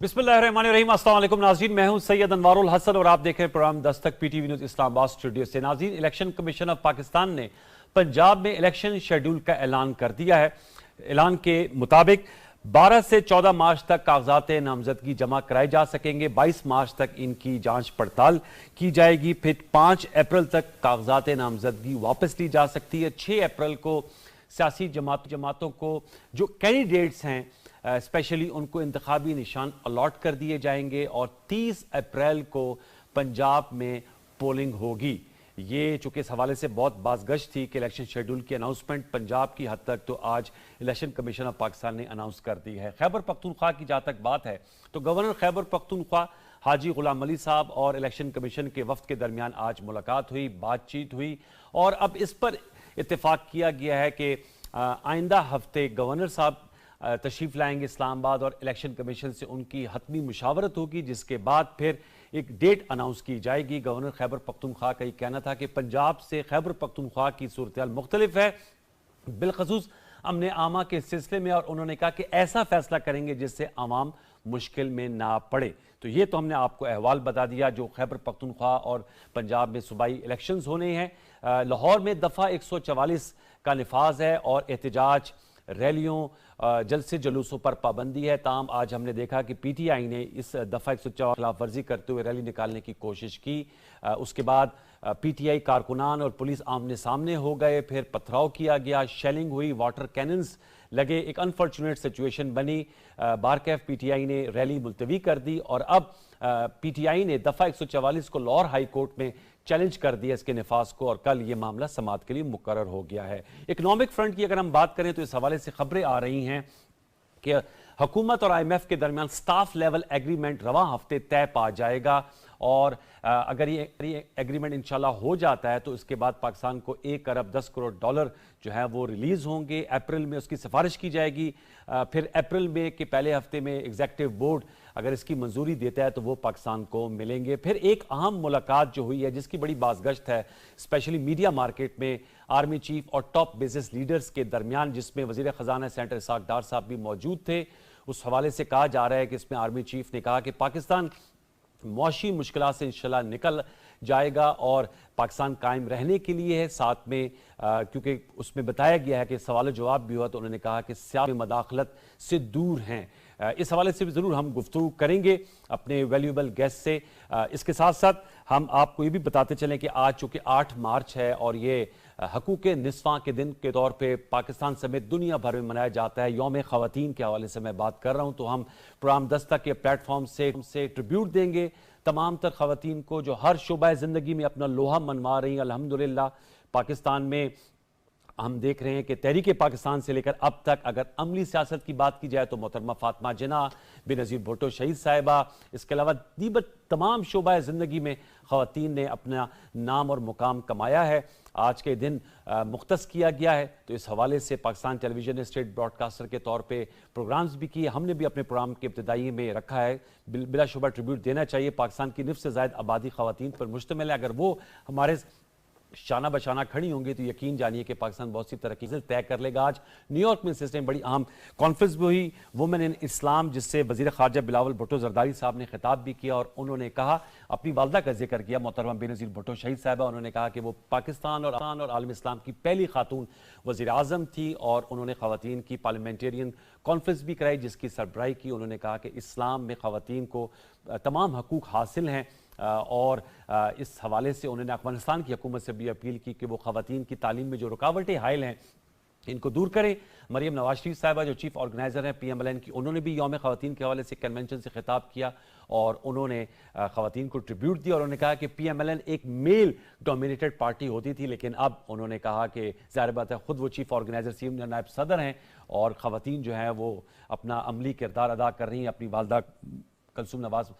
बिस्मिल्लाहिर्रहमानिर्रहीम। अस्सलाम वालेकुम नाज़रीन, मैं हूं सैयद अनवारुल हसन और आप देख रहे हैं programme Dastak PTV news Islamabad studio से। नाज़रीन, इलेक्शन कमीशन ऑफ पाकिस्तान ने पंजाब में इलेक्शन शेड्यूल का ऐलान कर दिया है। ऐलान के मुताबिक 12 से 14 मार्च तक कागजात नामजदगी जमा कराए जा सकेंगे। 22 मार्च तक इनकी जांच पड़ताल की जाएगी। फिर 5 अप्रैल तक कागजात नामजदगी वापस ली जा सकती है। 6 अप्रैल को सियासी जमातों को जो कैंडिडेट्स हैं स्पेशली उनको इंतखाबी निशान अलॉट कर दिए जाएंगे और 30 अप्रैल को पंजाब में पोलिंग होगी। ये चूंकि इस हवाले से बहुत बाज़गश थी कि इलेक्शन शेड्यूल की अनाउंसमेंट पंजाब की हद तक तो आज इलेक्शन कमीशन ऑफ पाकिस्तान ने अनाउंस कर दी है। खैबर पख्तूनख्वा की जहाँ तक बात है तो गवर्नर खैबर पख्तूनख्वा हाजी गुलाम अली साहब और इलेक्शन कमीशन के वफ्द के दरमियान आज मुलाकात हुई, बातचीत हुई और अब इस पर इत्तेफाक किया गया है कि आइंदा हफ्ते गवर्नर साहब तशरीफ लाएंगे इस्लामाबाद और इलेक्शन कमीशन से उनकी हतमी मुशावरत होगी, जिसके बाद फिर एक डेट अनाउंस की जाएगी। गवर्नर खैबर पख्तूनख्वा का ये कहना था कि पंजाब से खैबर पख्तूनख्वा की सूरत मुख्तलिफ है, बिलखसूस अमन आमा के सिलसिले में, और उन्होंने कहा कि ऐसा फैसला करेंगे जिससे आवाम मुश्किल में ना पड़े। तो ये तो हमने आपको अहवाल बता दिया जो खैबर पख्तूनख्वा और पंजाब में सूबाई इलेक्शंस होने हैं। लाहौर में दफ़ा 144 का निफाज है और एहतजाज, रैलियों, जलसे जुलूसों पर पाबंदी है। ताम आज हमने देखा कि पीटीआई ने इस दफ़ा 144 खिलाफ वर्जी करते हुए रैली निकालने की कोशिश की। उसके बाद पीटीआई कारकुनान और पुलिस आमने सामने हो गए, फिर पथराव किया गया, शेलिंग हुई, वाटर कैनन्स लगे, एक अनफॉर्चुनेट सिचुएशन बनी। बारकैफ पीटीआई ने रैली मुलतवी कर दी और अब पीटीआई ने दफ़ा 144 को लाहौर हाई कोर्ट में चैलेंज कर दिया इसके नफाज को और कल ये मामला समाअत के लिए मुकर्रर हो गया है। इकोनॉमिक फ्रंट की अगर हम बात करें तो इस हवाले से खबरें आ रही हैं कि हुकूमत और IMF के दरमियान स्टाफ लेवल एग्रीमेंट रवां हफ्ते तय पा जाएगा और अगर ये एग्रीमेंट इंशाल्लाह हो जाता है तो इसके बाद पाकिस्तान को 1 अरब 10 करोड़ डॉलर जो है वो रिलीज होंगे। अप्रैल में उसकी सिफारिश की जाएगी। फिर अप्रैल में के पहले हफ्ते में एग्जीक्यूटिव बोर्ड अगर इसकी मंजूरी देता है तो वो पाकिस्तान को मिलेंगे। फिर एक अहम मुलाकात जो हुई है जिसकी बड़ी बाज़गश्त है स्पेशली मीडिया मार्केट में आर्मी चीफ और टॉप बिजनेस लीडर्स के दरमियान, जिसमें वजीर ख़जाना सेनेटर इसाक डार साहब भी मौजूद थे। उस हवाले से कहा जा रहा है कि इसमें आर्मी चीफ ने कहा कि पाकिस्तान मुआशी मुश्किलात से इंशाल्लाह निकल जाएगा और पाकिस्तान कायम रहने के लिए है। साथ में क्योंकि उसमें बताया गया है कि सवाल जवाब भी हुआ तो उन्होंने कहा कि सियासी में मदाखलत से दूर हैं। इस हवाले से भी ज़रूर हम गुफ्तगू करेंगे अपने वैल्यूएबल गेस्ट से। इसके साथ साथ हम आपको ये भी बताते चलें कि आज चूँकि 8 मार्च है और ये हकूक़ निस्वां के दिन के तौर पे पाकिस्तान समेत दुनिया भर में मनाया जाता है। यौम ख़वातीन के हवाले से मैं बात कर रहा हूँ तो हम प्रोग्राम दस्तक के प्लेटफॉर्म से ट्रिब्यूट देंगे तमाम तर ख़वातीन को जो हर शोबा ज़िंदगी में अपना लोहा मनवा रही हैं। अल्हम्दुलिल्लाह पाकिस्तान में हम देख रहे हैं कि तहरीक पाकिस्तान से लेकर अब तक अगर अमली सियासत की बात की जाए तो मोहतरमा फातिमा जिन्ना, बेनज़ीर भुट्टो शहीद साहिबा, इसके अलावा दीबत तमाम शोबा ज़िंदगी में ख़वातीन ने अपना नाम और मुकाम कमाया है। आज के दिन मुख्तस किया गया है तो इस हवाले से पाकिस्तान टेलीविज़न ने स्टेट ब्रॉडकास्टर के तौर पे प्रोग्राम्स भी किए। हमने भी अपने प्रोग्राम के इब्तिदाई में रखा है बिलाशुबा ट्रिब्यूट देना चाहिए। पाकिस्तान की निफ़ से ज़ायद आबादी ख़वातीन पर मुश्तमिल है। अगर वो हमारे शाना बशाना खड़ी होंगी तो यकीन जानिए कि पाकिस्तान बहुत सी तरक्की से तय कर लेगा। आज न्यूयॉर्क में इस बड़ी अहम कॉन्फ्रेंस भी हुई वुमेन इन इस्लाम, जिससे वज़ीर ख़ारजा बिलावल भुट्टो ज़रदारी साहब ने खिताब भी किया और उन्होंने कहा, अपनी वालदा का जिक्र किया मोहतरमा बेनज़ीर भुट्टो शहीद साहिबा। उन्होंने कहा कि वो पाकिस्तान और आलम इस्लाम की पहली खातून वज़ीर आज़म थी और उन्होंने ख़वातीन की पार्लियामेंटेरियन कॉन्फ्रेंस भी कराई जिसकी सरबराही की। उन्होंने कहा कि इस्लाम में ख़वातीन को तमाम हकूक़ हासिल हैं और इस हवाले से उन्होंने अफगानिस्तान की हुकूमत से भी अपील की कि वो ख़वातीन की तालीम में जो रुकावटें हायल हैं इनको दूर करें। मरियम नवाज शरीफ साहिबा जो चीफ ऑर्गेनाइजर हैं PMLN की, उन्होंने भी यौम ख़वातीन के हवाले से कन्वेंशन से खिताब किया और उन्होंने ख़वातीन को ट्रिब्यूट दिया और उन्होंने कहा कि PMLN एक मेल डोमिनेटेड पार्टी होती थी लेकिन अब उन्होंने कहा कि ज़ाहिर बात है खुद वो चीफ ऑर्गेनाइजर सीनियर नायब सदर हैं और ख़वातीन जो हैं वो अपना अमली किरदार अदा कर रही हैं। अपनी वालदा कलसूम नवाज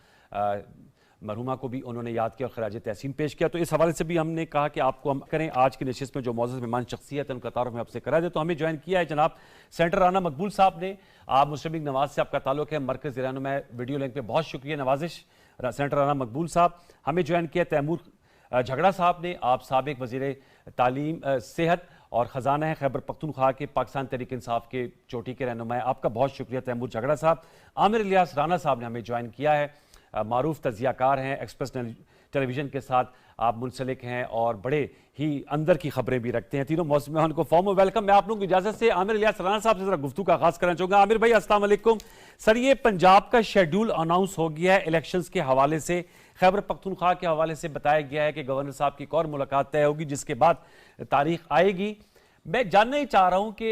मरहुमा को भी उन्होंने याद किया और खराज तहसीन पेश किया। तो इस हवाले से भी हमने कहा कि आपको हम करें आज की नशिस्त में जो मौजूद मेहमान शख्सियत है उनका तारुफ में आपसे करा दे। तो हमें ज्वाइन किया है जनाब सेनेटर राना मकबूल साहब ने। आप मुस्लिम लीग नवाज से आपका ताल्लुक है, मरकज़ ईरान में वीडियो लिंक पे बहुत शुक्रिया नवाजिश। सेनेटर राना मकबूल साहब हमें ज्वाइन किया तैमूर झगड़ा साहब ने, आप साबिक वज़ीर तालीम सेहत और ख़जाना है खैबर पख्तूनख्वा के पाकिस्तान तहरीक इंसाफ के चोटी के रहनुमा। आपका बहुत शुक्रिया तैमूर झगड़ा साहब। आमिर इलियास राना साहब ने हमें ज्वाइन किया है, मारूफ तजियाकार हैं, एक्सप्रेस टेलीविज़न के साथ आप मुंसलिक हैं और बड़े ही अंदर की खबरें भी रखते हैं। तीनों मौसम को फॉर्म वेलकम। मैं आप लोगों की इजाज़त से आमिर इलियास राना साहब से ज़रा गुफ्तगू का आगाज़ करना चाहूँगा। आमिर भाई अस्सलाम वालेकुम। सर, ये पंजाब का शेड्यूल अनाउंस हो गया है इलेक्शंस के हवाले से, खैबर पख्तूनख्वा के हवाले से बताया गया है कि गवर्नर साहब की एक और मुलाकात तय होगी जिसके बाद तारीख आएगी। मैं जानना ही चाह रहा हूँ कि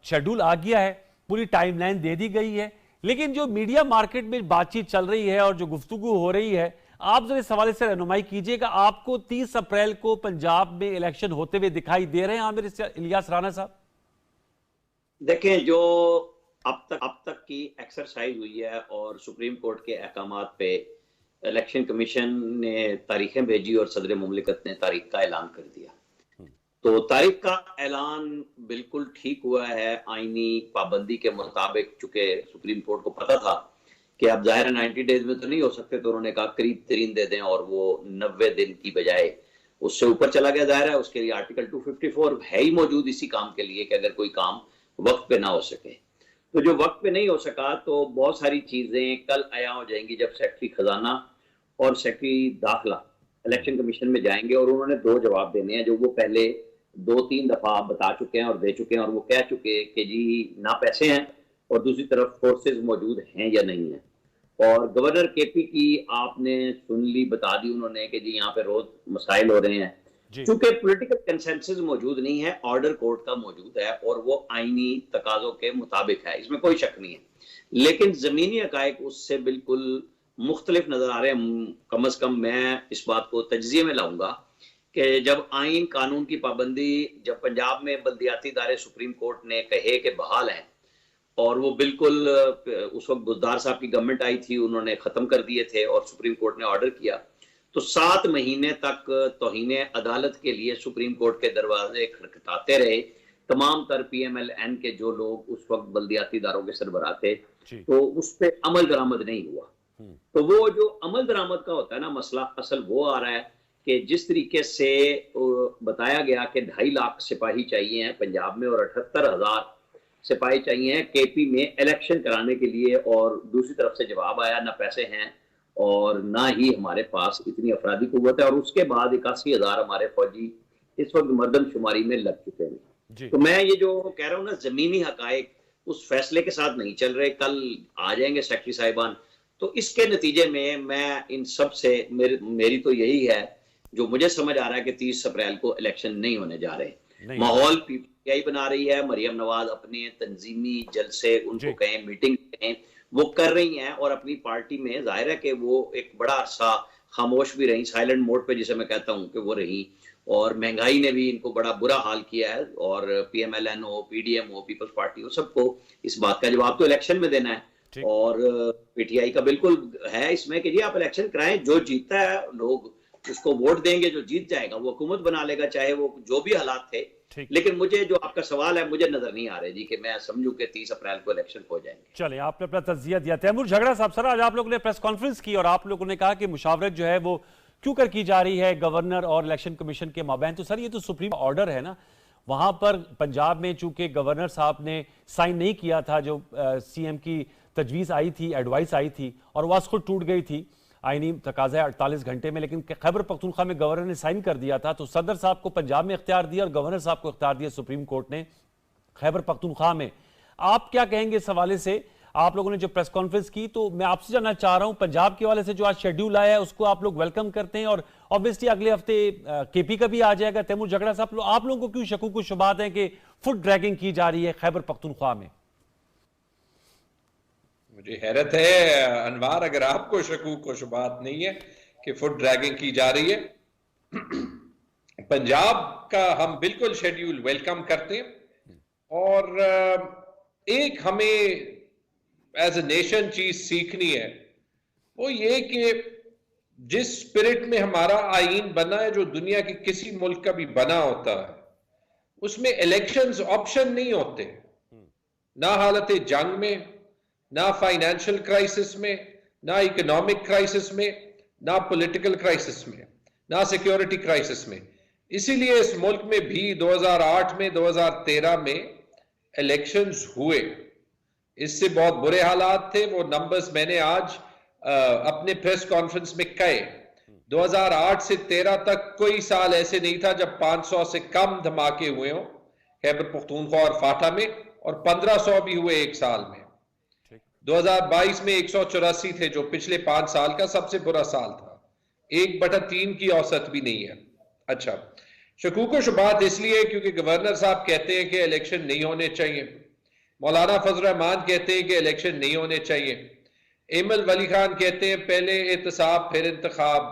शेड्यूल आ गया है, पूरी टाइमलाइन दे दी गई है, लेकिन जो मीडिया मार्केट में बातचीत चल रही है और जो गुफ्तगू हो रही है, आप जरा इस हवाले से रहनुमाई कीजिएगा। आपको 30 अप्रैल को पंजाब में इलेक्शन होते हुए दिखाई दे रहे हैं आमिर इलियास राना साहब? देखें, जो अब तक की एक्सरसाइज हुई है और सुप्रीम कोर्ट के अहकामात पे इलेक्शन कमीशन ने तारीखें भेजी और सदर मुमलिकत ने तारीख का ऐलान कर दिया, तो तारीख का ऐलान बिल्कुल ठीक हुआ है आईनी पाबंदी के मुताबिक। चूंकि सुप्रीम कोर्ट को पता था कि अब जाहिर है 90 डेज में तो नहीं हो सकते, तो उन्होंने कहा करीब तरीन दे दें और वो 90 दिन की बजाय उससे ऊपर चला गया। जाहिर है उसके लिए आर्टिकल 254 है ही मौजूद इसी काम के लिए कि अगर कोई काम वक्त पे ना हो सके, तो जो वक्त पे नहीं हो सका तो बहुत सारी चीजें कल आया हो जाएंगी जब सेक्रेटरी खजाना और सेक्रेटरी दाखिला इलेक्शन कमीशन में जाएंगे और उन्होंने 2 जवाब देने हैं जो वो पहले 2-3 दफा बता चुके हैं और दे चुके हैं। और वो कह चुके कि जी ना पैसे हैं और दूसरी तरफ फोर्सेस मौजूद हैं या नहीं है। और गवर्नर केपी की आपने सुन ली, बता दी उन्होंने कि जी यहाँ पे रोज मसाइल हो रहे हैं। चूंकि पॉलिटिकल कंसेंसस मौजूद नहीं है, ऑर्डर कोर्ट का मौजूद है और वो आईनी तकाजों के मुताबिक है, इसमें कोई शक नहीं है, लेकिन जमीनी हकायक उससे बिल्कुल मुख्तलिफ नजर आ रहे हैं। कम अज कम मैं इस बात को तज्जिए में लाऊंगा कि जब आइन कानून की पाबंदी, जब पंजाब में बल्दियाती इदारे सुप्रीम कोर्ट ने कहे कि बहाल हैं और वो बिल्कुल उस वक्त बुज़दार साहब की गवर्नमेंट आई थी, उन्होंने खत्म कर दिए थे और सुप्रीम कोर्ट ने ऑर्डर किया, तो 7 महीने तक तौहीन अदालत के लिए सुप्रीम कोर्ट के दरवाजे खटखटाते रहे तमाम तर PMLN के जो लोग उस वक्त बल्दियाती इदारों के सरबराह थे, तो उस पर अमल दरामद नहीं हुआ। तो वो जो अमल दरामद का होता है ना मसला, असल वो आ रहा है कि जिस तरीके से बताया गया कि 2.5 लाख सिपाही चाहिए हैं पंजाब में और 78,000 सिपाही चाहिए हैं KP में इलेक्शन कराने के लिए, और दूसरी तरफ से जवाब आया ना पैसे हैं और ना ही हमारे पास इतनी अफराधी कुव्वत है, और उसके बाद 81,000 हमारे फौजी इस वक्त मर्दमशुमारी में लग चुके हैं। तो मैं ये जो कह रहा हूँ ना, जमीनी हकायक उस फैसले के साथ नहीं चल रहे। कल आ जाएंगे सेक्रेटरी साहिबान, तो इसके नतीजे में मैं इन सब से मेरी तो यही है, जो मुझे समझ आ रहा है कि 30 अप्रैल को इलेक्शन नहीं होने जा रहे। माहौल PTI बना रही है, मरियम नवाज अपने तंजीमी जलसे, उनको कहें मीटिंग कहें, वो कर रही हैं और अपनी पार्टी में जाहिर है कि वो एक बड़ा अरसा खामोश भी रही, साइलेंट मोड पे जिसे मैं कहता हूँ कि वो रही, और महंगाई ने भी इनको बड़ा बुरा हाल किया है। और PMLN हो, PDM हो, पीपल्स पार्टी हो, सबको इस बात का जवाब तो इलेक्शन में देना है। और PTI का बिल्कुल है इसमें कि जी आप इलेक्शन कराएं, जो जीतता है लोग उसको वोट देंगे, जो जीत जाएगा वो हुकूमत बना लेगा, चाहे वो जो भी हालात थे। लेकिन मुझे जो आपका सवाल है, मुझे नजर नहीं आ रहा जी कि मैं समझूं कि 30 अप्रैल को इलेक्शन हो जाएंगे। चलिए, आपने अपना तज्जिया दिया। तैमूर झगड़ा साहब, सर आज आप लोगों ने प्रेस कॉन्फ्रेंस की और आप लोगों ने कहा कि मुशावरत जो है वो क्यों कर की जा रही है गवर्नर और इलेक्शन कमीशन के माबैन। तो सर ये तो सुप्रीम ऑर्डर है ना, वहां पर पंजाब में चूंकि गवर्नर साहब ने साइन नहीं किया था, जो CM की तजवीज़ आई थी, एडवाइस आई थी, और वह खुद टूट गई थी आईनी तकाजा 48 घंटे में, लेकिन खैबर पख्तूनख्वा में गवर्नर ने साइन कर दिया था। तो सदर साहब को पंजाब में इख्तियार दिया और गवर्नर साहब को इख्तियार दिया सुप्रीम कोर्ट ने खैबर पख्तूनख्वा में। आप क्या कहेंगे इस हवाले से? आप लोगों ने जो प्रेस कॉन्फ्रेंस की, तो मैं आपसे जानना चाह रहा हूं, पंजाब के हवाले से जो आज शेड्यूल आया है उसको आप लोग वेलकम करते हैं, और ऑब्वियसली अगले हफ्ते KP का भी आ जाएगा। तैमूर झगड़ा साहब, आप लोगों को क्यों शकूक व शुबात है कि फुट ड्रैगिंग की जा रही है खैबर पख्तूनख्वा में? मुझे हैरत है अनवार, अगर आपको शकूक व शुबात नहीं है कि फुट ड्रैगिंग की जा रही है। पंजाब का हम बिल्कुल शेड्यूल वेलकम करते हैं, और एक हमें एज ए नेशन चीज सीखनी है, वो ये कि जिस स्पिरिट में हमारा आईन बना है, जो दुनिया के किसी मुल्क का भी बना होता है, उसमें इलेक्शंस ऑप्शन नहीं होते, ना हालत जंग में, ना फाइनेंशियल क्राइसिस में, ना इकोनॉमिक क्राइसिस में, ना पॉलिटिकल क्राइसिस में, ना सिक्योरिटी क्राइसिस में। इसीलिए इस मुल्क में भी 2008 में 2013 में इलेक्शंस हुए, इससे बहुत बुरे हालात थे। वो नंबर्स मैंने आज अपने प्रेस कॉन्फ्रेंस में कहे। 2008 से 13 तक कोई साल ऐसे नहीं था जब 500 से कम धमाके हुए हों खैबर पख्तूनख्वा और फाटा में, और 1500 भी हुए एक साल में। 2022 में 184 थे, जो पिछले 5 साल का सबसे बुरा साल था। 1/3 की औसत भी नहीं है। अच्छा, शकूक व शुबात इसलिए क्योंकि गवर्नर साहब कहते हैं कि इलेक्शन नहीं होने चाहिए, मौलाना फजल रहमान कहते हैं कि इलेक्शन नहीं होने चाहिए, एमल वली खान कहते हैं पहले एहतसाब फिर इंतखाब,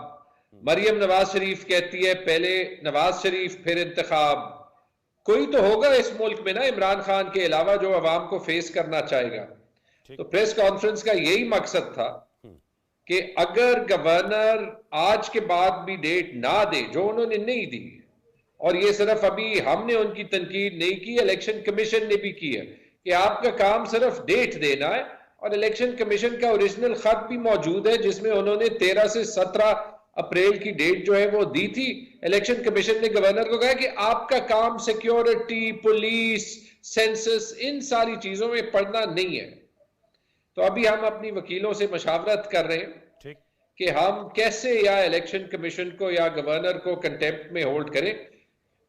मरियम नवाज शरीफ कहती है पहले नवाज शरीफ फिर इंतखाब। कोई तो होगा इस मुल्क में ना इमरान खान के अलावा जो अवाम को फेस करना चाहेगा। तो प्रेस कॉन्फ्रेंस का यही मकसद था कि अगर गवर्नर आज के बाद भी डेट ना दे, जो उन्होंने नहीं दी, और ये सिर्फ अभी हमने उनकी तनकीद नहीं की, इलेक्शन कमीशन ने भी की है कि आपका काम सिर्फ डेट देना है, और इलेक्शन कमीशन का ओरिजिनल खत भी मौजूद है जिसमें उन्होंने 13 से 17 अप्रैल की डेट जो है वो दी थी। इलेक्शन कमीशन ने गवर्नर को कहा कि आपका काम सिक्योरिटी, पुलिस, सेंसस, इन सारी चीजों में पड़ना नहीं है। तो अभी हम अपनी वकीलों से मशावरत कर रहे हैं कि हम कैसे या इलेक्शन कमीशन को या गवर्नर को कंटेम्प्ट में होल्ड करें,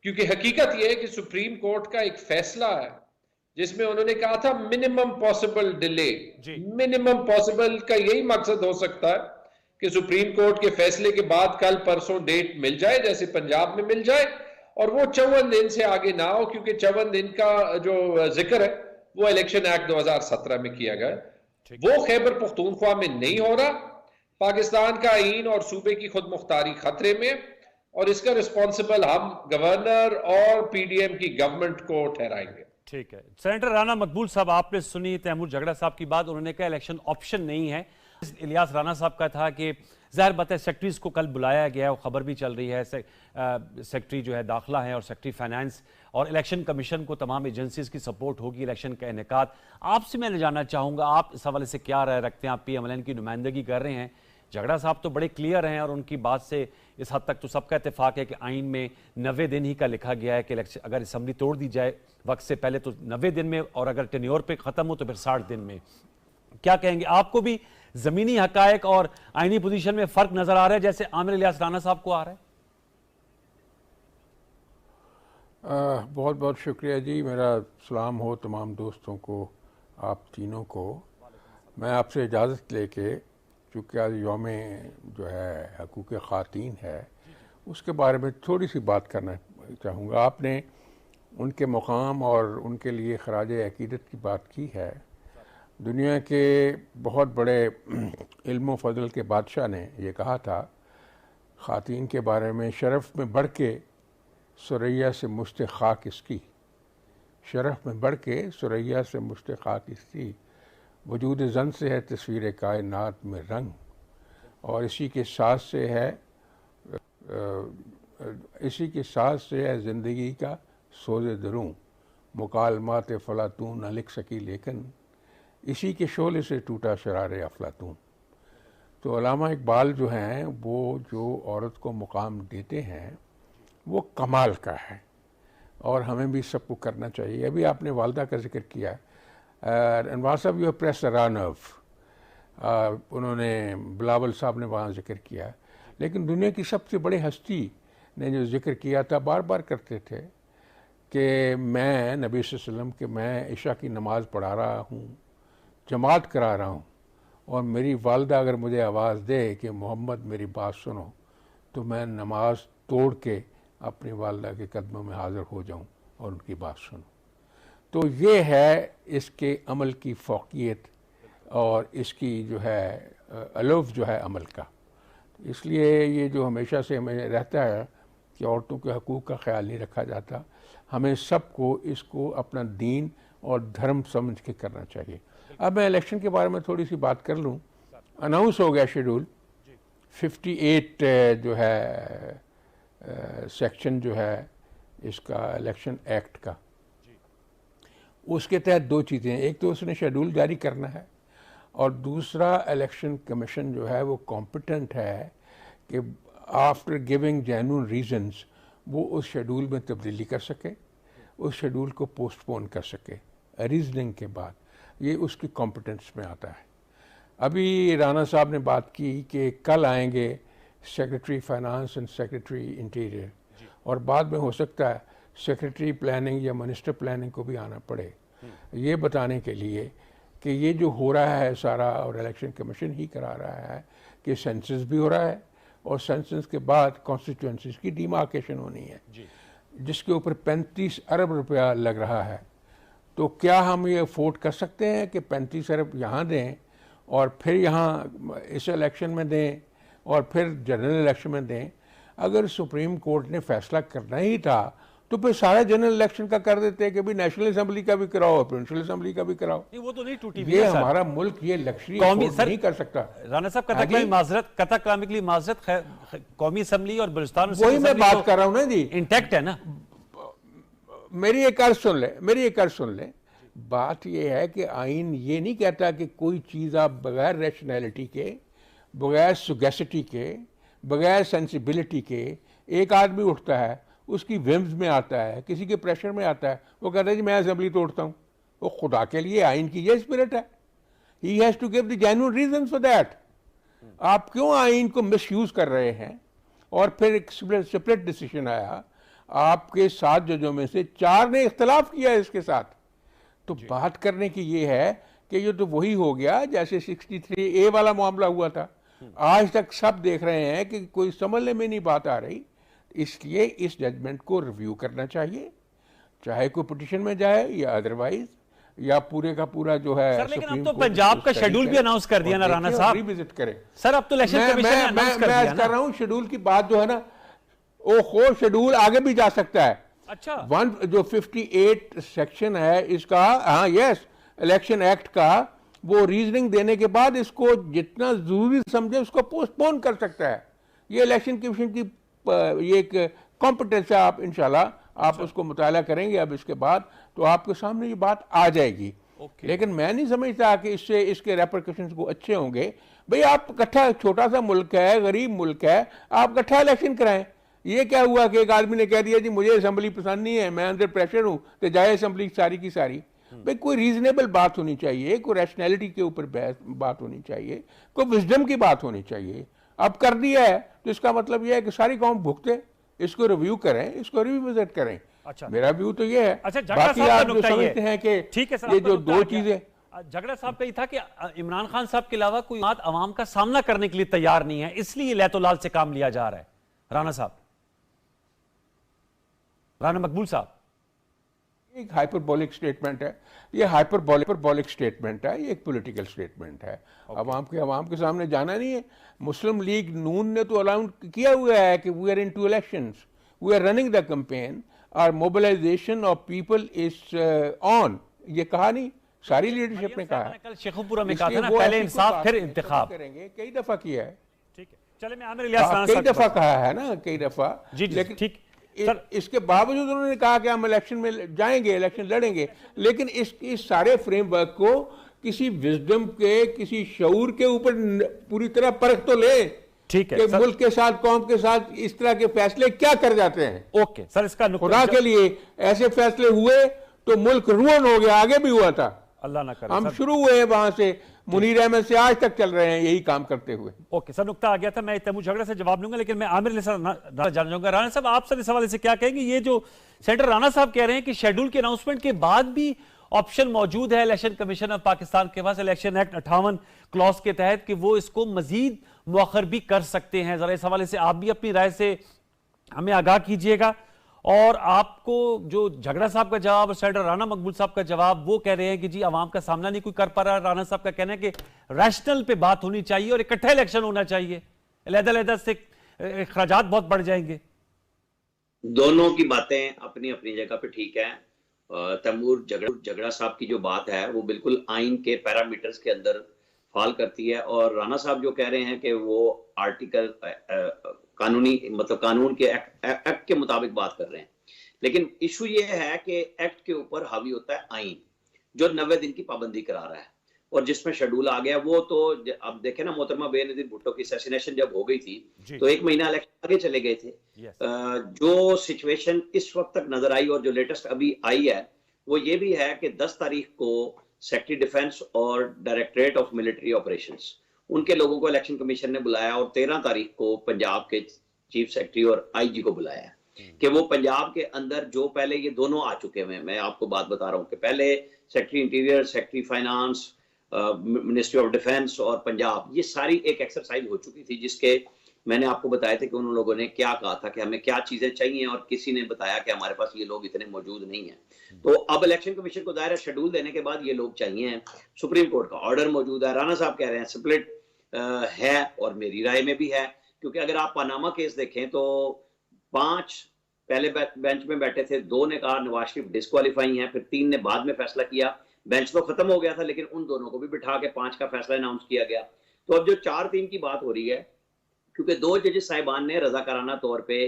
क्योंकि हकीकत यह है कि सुप्रीम कोर्ट का एक फैसला है जिसमें उन्होंने कहा था minimum possible delay. Minimum possible का यही मकसद हो सकता है कि सुप्रीम कोर्ट के फैसले के बाद कल परसों डेट मिल जाए, जैसे पंजाब में मिल जाए, और वो 54 दिन से आगे ना हो, क्योंकि 54 दिन का जो जिक्र है वो इलेक्शन एक्ट 2017 में किया गया, वो खैबर पख्तूनख्वा में नहीं हो रहा। पाकिस्तान का आईन और सूबे की खुद मुख्तारी खतरे में, और इसका रिस्पॉन्सिबल हम गवर्नर और पीडीएम की गवर्नमेंट को ठहराएंगे। ठीक है। सेनेटर राना मकबूल साहब, आपने सुनी तैमूर झगड़ा साहब की बात, उन्होंने कहा इलेक्शन ऑप्शन नहीं है। इलियास राना साहब का था कि ज़ाहिर बात है सेक्रेटरीज को कल बुलाया गया है, वो खबर भी चल रही है, सेक्रेटरी जो है दाखिला है और सेक्रेटरी फाइनेंस और इलेक्शन कमीशन को तमाम एजेंसीज की सपोर्ट होगी इलेक्शन का इनेकाद। आपसे मैं जानना चाहूँगा आप इस हवाले से क्या राय रखते हैं? आप PMLN की नुमाइंदगी कर रहे हैं, झगड़ा साहब तो बड़े क्लियर हैं और उनकी बात से इस हद तक तो सबका इत्तेफाक है कि आइन में 90 दिन ही का लिखा गया है कि इलेक्शन अगर असम्बली तोड़ दी जाए वक्त से पहले तो 90 दिन में, और अगर टेन्योर पे ख़त्म हो तो फिर 60 दिन में। क्या कहेंगे? आपको भी ज़मीनी हकायक और आइनी पोजीशन में फ़र्क नज़र आ रहा है जैसे आमिर इलियास राना साहब को आ रहा है? बहुत बहुत शुक्रिया जी। मेरा सलाम हो तमाम दोस्तों को, आप तीनों को। मैं आपसे इजाज़त लेके, चूँकि आज यौम जो है हकूक़ ख़ातीन है, उसके बारे में थोड़ी सी बात करना चाहूँगा। आपने उनके मुकाम और उनके लिए ख़राज अक़ीदत की बात की है। दुनिया के बहुत बड़े इल्म व फ़ज़ल के बादशाह ने ये कहा था ख़ातीन के बारे में, शरफ़ में बढ़ के सुरैया से मुश्त खाक इसकी, शरफ़ में बढ़ के सुरैया से मुश्त खाक इसकी, वजूद ज़न से है तस्वीर कायनात में रंग, और इसी के साथ से है ज़िंदगी का सोज़े दरूं, मुकालमात फ़लातून न लिख सकी लेकिन इसी के शोले से टूटा शरार अफलातून। तो अल्लामा इकबाल जो हैं वो जो औरत को मुकाम देते हैं वो कमाल का है, और हमें भी सबको करना चाहिए। अभी आपने वालदा का जिक्र किया, अनवार साहब यू प्रेस रानव, उन्होंने बिलावल साहब ने वहाँ जिक्र किया, लेकिन दुनिया की सबसे बड़ी हस्ती ने जो जिक्र किया था, बार बार करते थे कि मैं नबी सल्लल्लाहु अलैहि वसल्लम के मैं इशा की नमाज़ पढ़ा रहा हूँ, जमात करा रहा हूँ, और मेरी वालदा अगर मुझे आवाज़ दे कि मोहम्मद मेरी बात सुनो, तो मैं नमाज तोड़ के अपनी वालदा के कदमों में हाज़िर हो जाऊँ और उनकी बात सुनूँ। तो ये है इसके अमल की फ़ौक़ियत और इसकी जो है अलुफ़ जो है अमल का। इसलिए ये जो हमेशा से हमें रहता है कि औरतों के हकूक़ का ख्याल नहीं रखा जाता, हमें सबको इसको अपना दीन और धर्म समझ के करना चाहिए। अब मैं इलेक्शन के बारे में थोड़ी सी बात कर लूँ। अनाउंस हो गया शेड्यूल 58 जो है सेक्शन जो है इसका इलेक्शन एक्ट का, उसके तहत दो चीज़ें, एक तो उसने शेड्यूल जारी करना है, और दूसरा इलेक्शन कमीशन जो है वो कॉम्पिटेंट है कि आफ्टर गिविंग जेन्युइन रीजंस वो उस शेड्यूल में तब्दीली कर सके, उस शेड्यूल को पोस्टपोन कर सके रीजनिंग के बाद। ये उसकी कॉम्पिटेंस में आता है। अभी राणा साहब ने बात की कि कल आएंगे secretary finance and secretary interior, और बाद में हो सकता है सेक्रेटरी प्लानिंग या मिनिस्टर प्लानिंग को भी आना पड़े, ये बताने के लिए कि ये जो हो रहा है सारा, और इलेक्शन कमीशन ही करा रहा है कि सेंसस भी हो रहा है और सेंसस के बाद कॉन्स्टिट्यूएंसीज की डिमार्केशन होनी है, जिसके ऊपर 35 अरब रुपया लग रहा है। तो क्या हम ये अफोर्ड कर सकते हैं कि 35 अरब यहाँ दें और फिर यहाँ इस इलेक्शन में दें और फिर जनरल इलेक्शन में दें? अगर सुप्रीम कोर्ट ने फैसला करना ही था तो फिर सारा जनरल इलेक्शन का कर देते हैं कि भी नेशनल असेंबली का भी कराओ और प्रोविंशियल असेंबली का भी कराओ। नहीं, वो तो नहीं टूटी। ये हमारा मुल्क ये लक्ष्य नहीं कर सकता। राणा साहब कथा कलामी के लिए माजरत, कौमी असेंबली और बलूचिस्तान वही मैं बात कर रहा हूँ ना जी, इंटैक्ट है ना। मेरी एक अर्ज सुन ले। बात यह है कि आइन ये नहीं कहता कि कोई चीज़ आप बगैर रैशनैलिटी के, बगैर सुगेसिटी के, बगैर सेंसिबिलिटी के, एक आदमी उठता है, उसकी विम्स में आता है, किसी के प्रेशर में आता है, वो कहता है जी मैं असेंबली तोड़ता हूँ। वो खुदा के लिए आइन की ये स्पिरिट है। He has to give the genuine reason for that. आप क्यों आइन को मिसयूज कर रहे हैं? और फिर एक सेपरेट डिसीजन आया, आपके 7 जजों में से 4 ने इख्तलाफ किया इसके साथ। तो बात करने की ये है कि ये तो वही हो गया जैसे 63A वाला मामला हुआ था। आज तक सब देख रहे हैं कि कोई समझने में नहीं बात आ रही। इसलिए इस जजमेंट को रिव्यू करना चाहिए, चाहे कोई पिटीशन में जाए या अदरवाइज, या पूरे का पूरा जो है। सर लेकिन अब तो पंजाब का शेड्यूल भी अनाउंस कर दिया ना राणा साहब, रिविजिट करें। सर अब तो इलेक्शन कमीशन ने अनाउंस कर दिया ना। मैं कर रहा हूं शेड्यूल की बात जो है ना, ओहो शेड्यूल आगे भी जा सकता है। अच्छा, जो 58 सेक्शन है इसका, हाँ यस, इलेक्शन एक्ट का, वो रीजनिंग देने के बाद इसको जितना जरूरी समझे उसको पोस्टपोन कर सकता है। ये इलेक्शन कमीशन की ये एक कॉम्पिटेंस है। आप इंशाल्लाह आप उसको मुताला करेंगे अब इसके बाद, तो आपके सामने ये बात आ जाएगी। लेकिन मैं नहीं समझता कि इससे इसके रेपरकशंस को अच्छे होंगे। भाई आप इकट्ठा, छोटा सा मुल्क है, गरीब मुल्क है, आप इकट्ठा इलेक्शन कराएं। ये क्या हुआ कि एक आदमी ने कह दिया जी मुझे असेंबली पसंद नहीं है, मैं अंदर प्रेशर हूं, तो जाए असेंबली सारी की सारी। भाई कोई रीजनेबल बात होनी चाहिए, कोई रैशनैलिटी के ऊपर बात होनी चाहिए, कोई विजडम की बात होनी चाहिए। अब कर दिया है तो इसका मतलब यह है कि सारी कौम भुगते, इसको रिव्यू करें, इसको रिविजिट करें। अच्छा, मेरा व्यू तो ये है। अच्छा, बाकी आप जो समझते हैं कि ठीक है सर, ये जो दो चीजें, झगड़ा साहब का ये था कि इमरान खान साहब के अलावा कोई बात अवाम का सामना करने के लिए तैयार नहीं है, इसलिए लैतोलाल से काम लिया जा रहा है। राणा साहब, राणा मकबूल साहब, एक हाइपरबोलिक स्टेटमेंट है, ये हाइपरबोलिक स्टेटमेंट है, ये एक पॉलिटिकल स्टेटमेंट है। अवाम के सामने जाना नहीं है। मुस्लिम लीग नून ने तो अलाउंस किया हुआ है कि we are into elections, we are running the campaign, और mobilisation of people is on. ये कहा नहीं, सारी लीडरशिप ने कहा है। कल शेखुपुरा में कहा था ना, पहले इंसाफ फिर इंतखाब करेंगे। कई दफा किया है, ठीक है। चले मैं आमिर इलियास राणा कई साहब दफा कहा है ना, कई दफा। लेकिन ठीक, इसके बावजूद उन्होंने कहा कि हम इलेक्शन में जाएंगे, इलेक्शन लड़ेंगे। लेकिन इस सारे फ्रेमवर्क को किसी विजडम के, किसी शऊर के ऊपर पूरी तरह परख तो ले। ठीक है कि मुल्क के साथ, कौम के साथ इस तरह के फैसले क्या कर जाते हैं। ओके सर, इसका खुदा के लिए ऐसे फैसले हुए तो मुल्क रुइन हो गया। आगे भी हुआ था, अल्लाह ना करे। हम शुरू हुए वहां से, मुनीर अहमद से आज तक चल रहे हैं यही काम करते हुए। ओके सर, नुकता आ गया था। मैं तैमूर झगड़ा से जवाब लूंगा, लेकिन मैं आमिर जानना चाहूंगा राणा साहब, आप सर इस हवाले से क्या कहेंगे? ये जो सेनेटर राणा साहब कह रहे हैं कि शेड्यूल के अनाउंसमेंट के बाद भी ऑप्शन मौजूद है इलेक्शन कमीशन ऑफ पाकिस्तान के पास, इलेक्शन एक्ट 58 क्लॉज के तहत, कि वो इसको मजीद मुअख्खर भी कर सकते हैं। जरा इस हवाले से आप भी अपनी राय से हमें आगाह कीजिएगा। और आपको जो झगड़ा साहब का जवाब और सेनेटर राणा मकबूल साहब का जवाब, वो कह रहे हैं कि जी आवाम का सामना नहीं कोई कर पा रहा। राणा साहब का कहना है कि रैशनल पे बात होनी चाहिए और इकट्ठा इलेक्शन होना चाहिए, अलग-अलग से खर्चात बहुत बढ़ जाएंगे। दोनों की बातें अपनी अपनी जगह पे ठीक है। तैमूर झगड़ा साहब की जो बात है वो बिल्कुल आइन के पैरामीटर्स के अंदर फॉल करती है, और राणा साहब जो कह रहे हैं कि वो आर्टिकल कानूनी, मतलब कानून के एक्ट के मुताबिक बात कर रहे हैं। लेकिन इशू ये है कि एक्ट के ऊपर हावी होता है आइन, जो 90 दिन की पाबंदी करा रहा है। और जिसमें शेड्यूल आ गया वो तो अब देखे ना, मोहतरमा बेनजीर भुट्टो की असैसिनेशन जब हो गई थी तो 1 महीना इलेक्शन आगे चले गए थे। जो सिचुएशन इस वक्त तक नजर आई और जो लेटेस्ट अभी आई है वो ये भी है कि 10 तारीख को सेक्रेटरी डिफेंस और डायरेक्टरेट ऑफ मिलिट्री ऑपरेशंस उनके लोगों को इलेक्शन कमीशन ने बुलाया और 13 तारीख को पंजाब के चीफ सेक्रेटरी और आईजी को बुलाया कि वो पंजाब के अंदर जो पहले ये दोनों आ चुके हैं, मैं आपको बात बता रहा हूँ कि पहले secretary interior, secretary finance, ministry of defence और पंजाब, ये सारी एक एक्सरसाइज हो चुकी थी जिसके मैंने आपको बताया था कि उन लोगों ने क्या कहा था कि हमें क्या चीजें चाहिए और किसी ने बताया कि हमारे पास ये लोग इतने मौजूद नहीं है। तो अब इलेक्शन कमीशन को दायरा शेड्यूल देने के बाद ये लोग चाहिए। सुप्रीम कोर्ट का ऑर्डर मौजूद है, राणा साहब कह रहे हैं स्प्लिट है और मेरी राय में भी है, क्योंकि अगर आप पनामा केस देखें तो 5 पहले बेंच में बैठे थे, 2 ने कहा नवाज शरीफ डिस्क्वालीफाई है, फिर 3 ने बाद में फैसला किया। बेंच तो खत्म हो गया था लेकिन उन दोनों को भी बिठा के 5 का फैसला अनाउंस किया गया। तो अब जो 4-3 की बात हो रही है, क्योंकि 2 जजेस साहिबान ने रजाकाराना तौर पे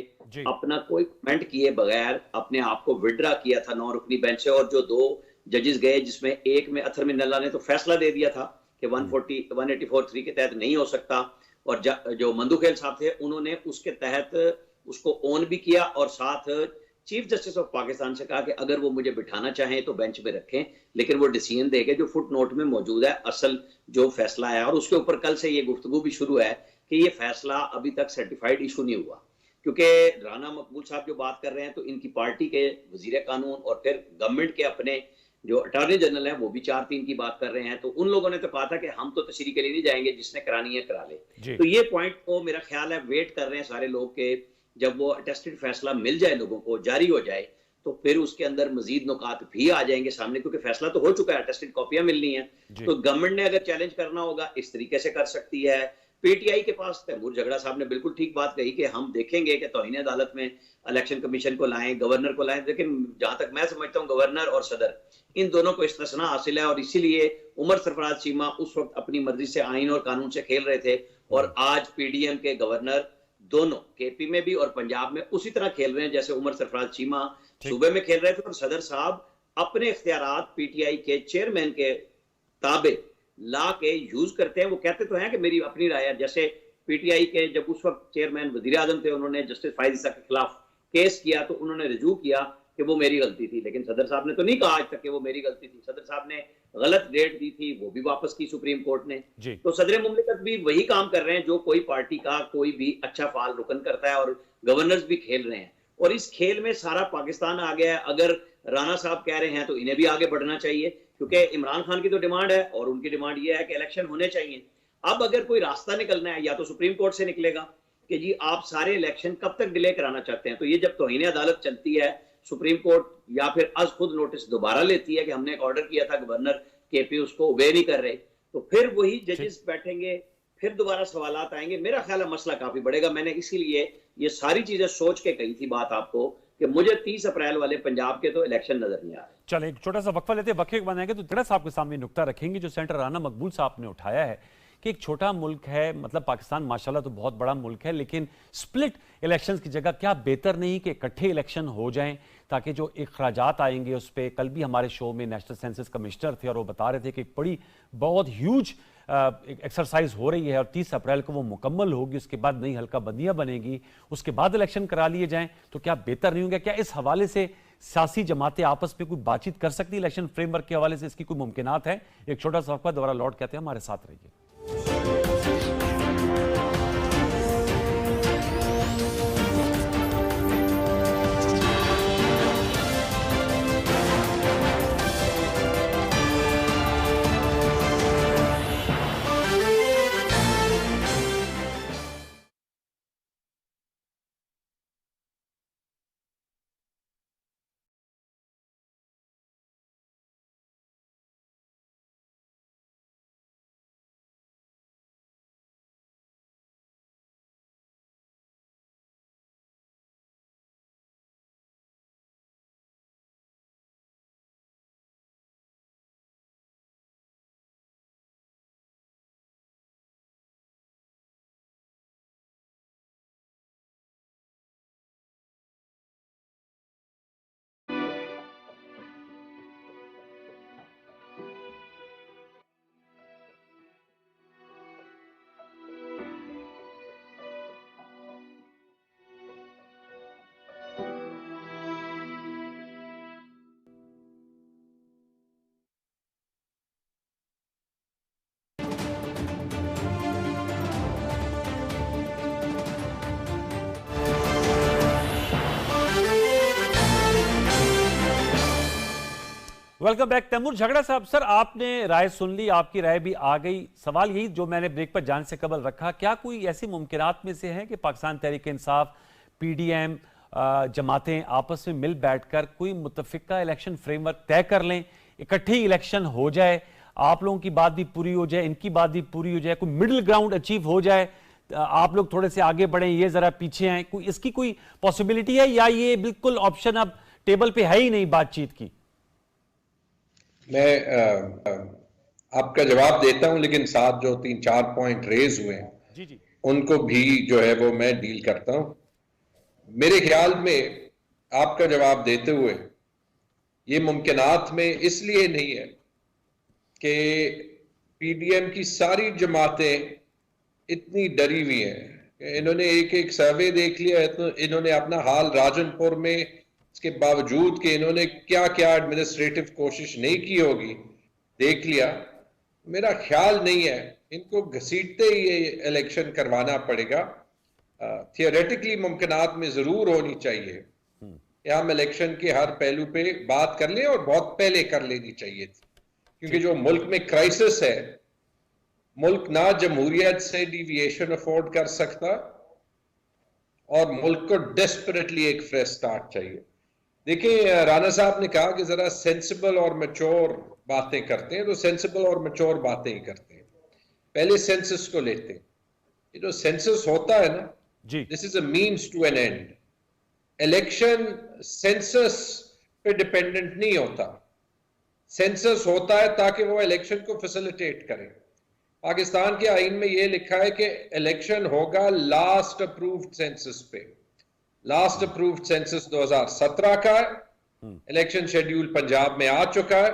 अपना कोई कमेंट किए बगैर अपने आप को विड्रा किया था 9 रुकनी बेंच से, और जो 2 जजेस गए जिसमें एक में अथर मिन्नल्ला ने तो फैसला दे दिया था कि 184(3) के तहत नहीं हो सकता, और जो मंदुखेल साहब थे उन्होंने उसके तहत उसको ऑन भी किया और साथ चीफ जस्टिस ऑफ पाकिस्तान से कहा कि अगर वो मुझे बिठाना चाहें तो बेंच पे रखें, लेकिन वो डिसीजन देंगे जो फुट नोट में मौजूद है, असल जो फैसला है। और उसके ऊपर कल से ये गुफ्तगू भी शुरू है कि ये फैसला अभी तक सर्टिफाइड इशू नहीं हुआ, क्योंकि राना मकबूल साहब जो बात कर रहे हैं तो इनकी पार्टी के वजीर कानून और फिर गवर्नमेंट के अपने जो अटॉर्नी जनरल है वो भी 4-3 की बात कर रहे हैं। तो उन लोगों ने तो कहा था कि हम तो तशरीह के लिए नहीं जाएंगे, जिसने करानी है करा ले। तो ये पॉइंट को मेरा ख्याल है वेट कर रहे हैं सारे लोग के जब वो अटेस्टेड फैसला मिल जाए, लोगों को जारी हो जाए, तो फिर उसके अंदर मजीद नुकात भी आ जाएंगे सामने, क्योंकि फैसला तो हो चुका है, अटेस्टेड कॉपियां मिलनी है। तो गवर्नमेंट ने अगर चैलेंज करना होगा इस तरीके से कर सकती है। पीटीआई के पास तैमूर झगड़ा साहब ने बिल्कुल ठीक बात कही कि हम देखेंगे कि तौहीन अदालत में इलेक्शन कमीशन को लाएं, गवर्नर को लाएं, लेकिन जहां तक मैं समझता हूं गवर्नर और सदर इन दोनों को इस्तिस्ना हासिल है, और इसीलिए उमर सरफराज चीमा उस वक्त अपनी मर्जी से आइन और कानून से खेल रहे थे, और आज पीडीएम के गवर्नर दोनों केपी में भी और पंजाब में उसी तरह खेल रहे हैं जैसे उमर सरफराज चीमा सूबे में खेल रहे थे, और सदर साहब अपने इख्तियारात पीटीआई के चेयरमैन के ताबे ला के यूज करते हैं। वो कहते तो हैं कि मेरी अपनी राय है, जैसे पीटीआई के जब उस वक्त चेयरमैन वजीर आजम थे, उन्होंने जस्टिस फायद ईसा के खिलाफ केस किया तो उन्होंने रजू किया कि वो मेरी गलती थी, लेकिन सदर साहब ने तो नहीं कहा आज तक कि वो मेरी गलती थी। सदर साहब ने गलत डेट दी थी, वो भी वापस की सुप्रीम कोर्ट ने। तो सदर मुमलिकत भी वही काम कर रहे हैं जो कोई पार्टी का कोई भी अच्छा फाल रुकन करता है, और गवर्नर्स भी खेल रहे हैं, और इस खेल में सारा पाकिस्तान आ गया है। अगर राणा साहब कह रहे हैं तो इन्हें भी आगे बढ़ना चाहिए, क्योंकि इमरान खान की तो डिमांड है और उनकी डिमांड ये है कि इलेक्शन होने चाहिए। अब अगर कोई रास्ता निकलना है, या तो सुप्रीम कोर्ट से निकलेगा कि जी आप सारे इलेक्शन कब तक डिले कराना चाहते हैं, तो ये जब तौहीन अदालत चलती है, सुप्रीम कोर्ट या फिर आज खुद नोटिस दोबारा लेती है कि हमने एक ऑर्डर किया था, गवर्नर केपी उसको ओबे नहीं कर रहे, तो फिर वही जजेस बैठेंगे, फिर दोबारा सवालात आएंगे। मेरा ख्याल है मसला काफी बढ़ेगा। मैंने इसीलिए ये सारी चीजें सोच के कही थी बात आपको कि मुझे 30 अप्रैल वाले पंजाब के तो इलेक्शन नजर नहीं आ रहे। चले एक छोटा सा वक्फा लेते हैं, वक्फे के बनाएंगे तो जरा साहब के सामने नुक्ता रखेंगे जो सेंटर राना मकबूल साहब ने उठाया है कि एक छोटा मुल्क है, मतलब पाकिस्तान माशाल्लाह तो बहुत बड़ा मुल्क है, लेकिन स्प्लिट इलेक्शंस की जगह क्या बेहतर नहीं कि इकट्ठे इलेक्शन हो जाएं, ताकि जो अखराजात आएंगे उस पर। कल भी हमारे शो में नेशनल सेंसस कमिश्नर थे और वो बता रहे थे कि एक बड़ी बहुत ह्यूज एक्सरसाइज हो रही है और 30 अप्रैल को वो मुकम्मल होगी, उसके बाद नई हल्का बंदियां बनेगी, उसके बाद इलेक्शन करा लिए जाएं, तो क्या बेहतर नहीं होगा? क्या इस हवाले से सियासी जमातें आपस में कोई बातचीत कर सकती है इलेक्शन फ्रेमवर्क के हवाले से? इसकी कोई मुमकिनात है? एक छोटा सा वक्फा, दोबारा लौट कहते हैं, हमारे साथ रहिए। वेलकम बैक तैमूर झगड़ा साहब। सर, आपने राय सुन ली, आपकी राय भी आ गई। सवाल यही जो मैंने ब्रेक पर जाने से कबल रखा, क्या कोई ऐसी मुमकिनात में से है कि पाकिस्तान तहरीक इंसाफ, पीडीएम, जमातें आपस में मिल बैठकर कोई मुतफिका इलेक्शन फ्रेमवर्क तय कर लें, इकट्ठी इलेक्शन हो जाए, आप लोगों की बात भी पूरी हो जाए, इनकी बात भी पूरी हो जाए, कोई मिडिल ग्राउंड अचीव हो जाए, आप लोग थोड़े से आगे बढ़ें, ये जरा पीछे आए, कोई इसकी कोई पॉसिबिलिटी है या ये बिल्कुल ऑप्शन अब टेबल पे है ही नहीं बातचीत की? मैं आपका जवाब देता हूं, लेकिन साथ जो 3-4 पॉइंट रेज हुए हैं जी जी उनको भी जो है वो मैं डील करता हूं। मेरे ख्याल में आपका जवाब देते हुए ये मुमकिनात में इसलिए नहीं है कि पीडीएम की सारी जमातें इतनी डरी हुई हैं। इन्होंने एक एक सर्वे देख लिया, तो इन्होंने अपना हाल राजनपुर में, इसके बावजूद कि इन्होंने क्या क्या एडमिनिस्ट्रेटिव कोशिश नहीं की होगी, देख लिया। मेरा ख्याल नहीं है इनको घसीटते ही ये इलेक्शन करवाना पड़ेगा। थियोरेटिकली मुमकिनात में जरूर होनी चाहिए कि हम इलेक्शन के हर पहलू पे बात कर लें, और बहुत पहले कर लेनी चाहिए थी, क्योंकि जो मुल्क में क्राइसिस है, मुल्क ना जमहूरियत से डिविएशन अफोर्ड कर सकता, और मुल्क को डेस्परेटली एक फ्रेश स्टार्ट चाहिए। देखिए, राणा साहब ने कहा कि जरा सेंसिबल और मैच्योर बातें करते हैं, तो सेंसिबल और मैच्योर बातें ही करते हैं। पहले सेंसस को लेते हैं। ये जो सेंसस होता है ना जी, this is a means to an end. Election census पे डिपेंडेंट नहीं होता। सेंसस होता है ताकि वो इलेक्शन को फैसिलिटेट करे। पाकिस्तान के आईन में ये लिखा है कि इलेक्शन होगा लास्ट अप्रूव्ड सेंसस पे। लास्ट अप्रूव्ड सेंसस 2017 का है। इलेक्शन शेड्यूल पंजाब में आ चुका है।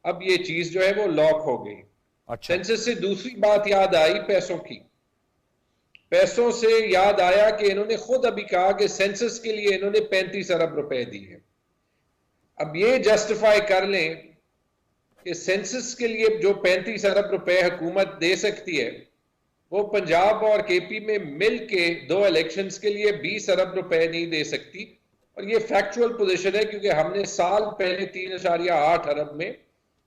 अब ये चीज जो है वो लॉक हो गई। अच्छा, सेंसस से दूसरी बात याद आई, पैसों की। पैसों से याद आया कि इन्होंने खुद अभी कहा कि सेंसस के लिए इन्होंने 35 अरब रुपए दिए। अब ये जस्टिफाई कर लें कि सेंसस के लिए जो 35 अरब रुपए हुकूमत दे सकती है, वो पंजाब और केपी में मिल के 2 इलेक्शंस के लिए 20 अरब रुपए नहीं दे सकती। और ये फैक्चुअल पोजीशन है, क्योंकि हमने साल पहले 3.8 अरब में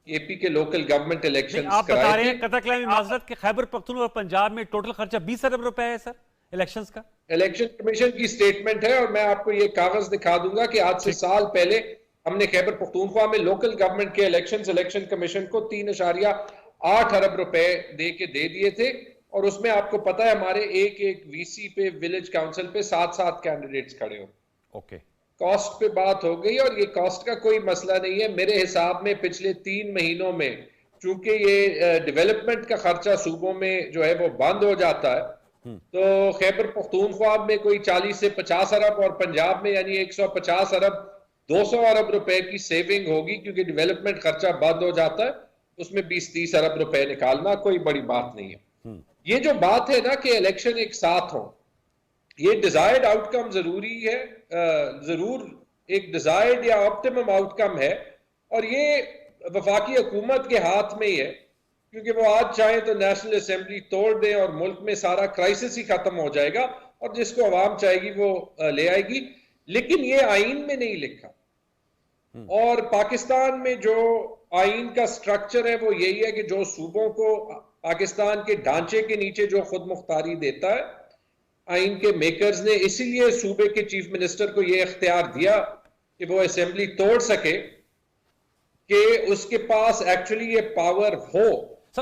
केपी के लोकल गवर्नमेंट इलेक्शन आप बता रहे हैं कतरकलामी माजरत के खैबर पख्तूनख्वा और पंजाब में टोटल खर्चा 20 अरब रुपए है सर इलेक्शंस का। इलेक्शन कमीशन की स्टेटमेंट है, और मैं आपको ये कागज दिखा दूंगा कि आज से साल पहले हमने खैबर पख्तूनख्वा में लोकल गवर्नमेंट के इलेक्शन कमीशन को 3.8 अरब रुपए दे दिए थे। और उसमें आपको पता है हमारे एक वीसी पे, विलेज काउंसिल पे 7 कैंडिडेट्स खड़े हो। ओके, कॉस्ट पे बात हो गई, और ये कॉस्ट का कोई मसला नहीं है। मेरे हिसाब में पिछले 3 महीनों में, चूंकि ये डेवलपमेंट का खर्चा सूबों में जो है वो बंद हो जाता है, तो खैबर पख्तूनख्वा में कोई 40 से 50 अरब और पंजाब में यानी 150 अरब 200 अरब रुपए की सेविंग होगी, क्योंकि डेवलपमेंट खर्चा बंद हो जाता है। उसमें 20-30 अरब रुपए निकालना कोई बड़ी बात नहीं है। ये जो बात है ना कि इलेक्शन एक साथ हो, ये डिजायर्ड आउटकम जरूरी है, जरूर एक डिजायर्ड या ऑप्टिमम आउटकम है, और ये वफाकी हुकूमत के हाथ में ही है, क्योंकि वो आज चाहे तो नेशनल असेंबली तोड़ दें और मुल्क में सारा क्राइसिस ही खत्म हो जाएगा, और जिसको अवाम चाहेगी वो ले आएगी। लेकिन ये आईन में नहीं लिखा, और पाकिस्तान में जो आईन का स्ट्रक्चर है वो यही है कि जो सूबों को पाकिस्तान के ढांचे के नीचे जो खुद मुख्तारी देता है आईन के मेकर्स ने, इसीलिए सूबे के चीफ मिनिस्टर को यह इख्तियार दिया कि वो असेंबली तोड़ सके, कि उसके पास एक्चुअली ये पावर हो।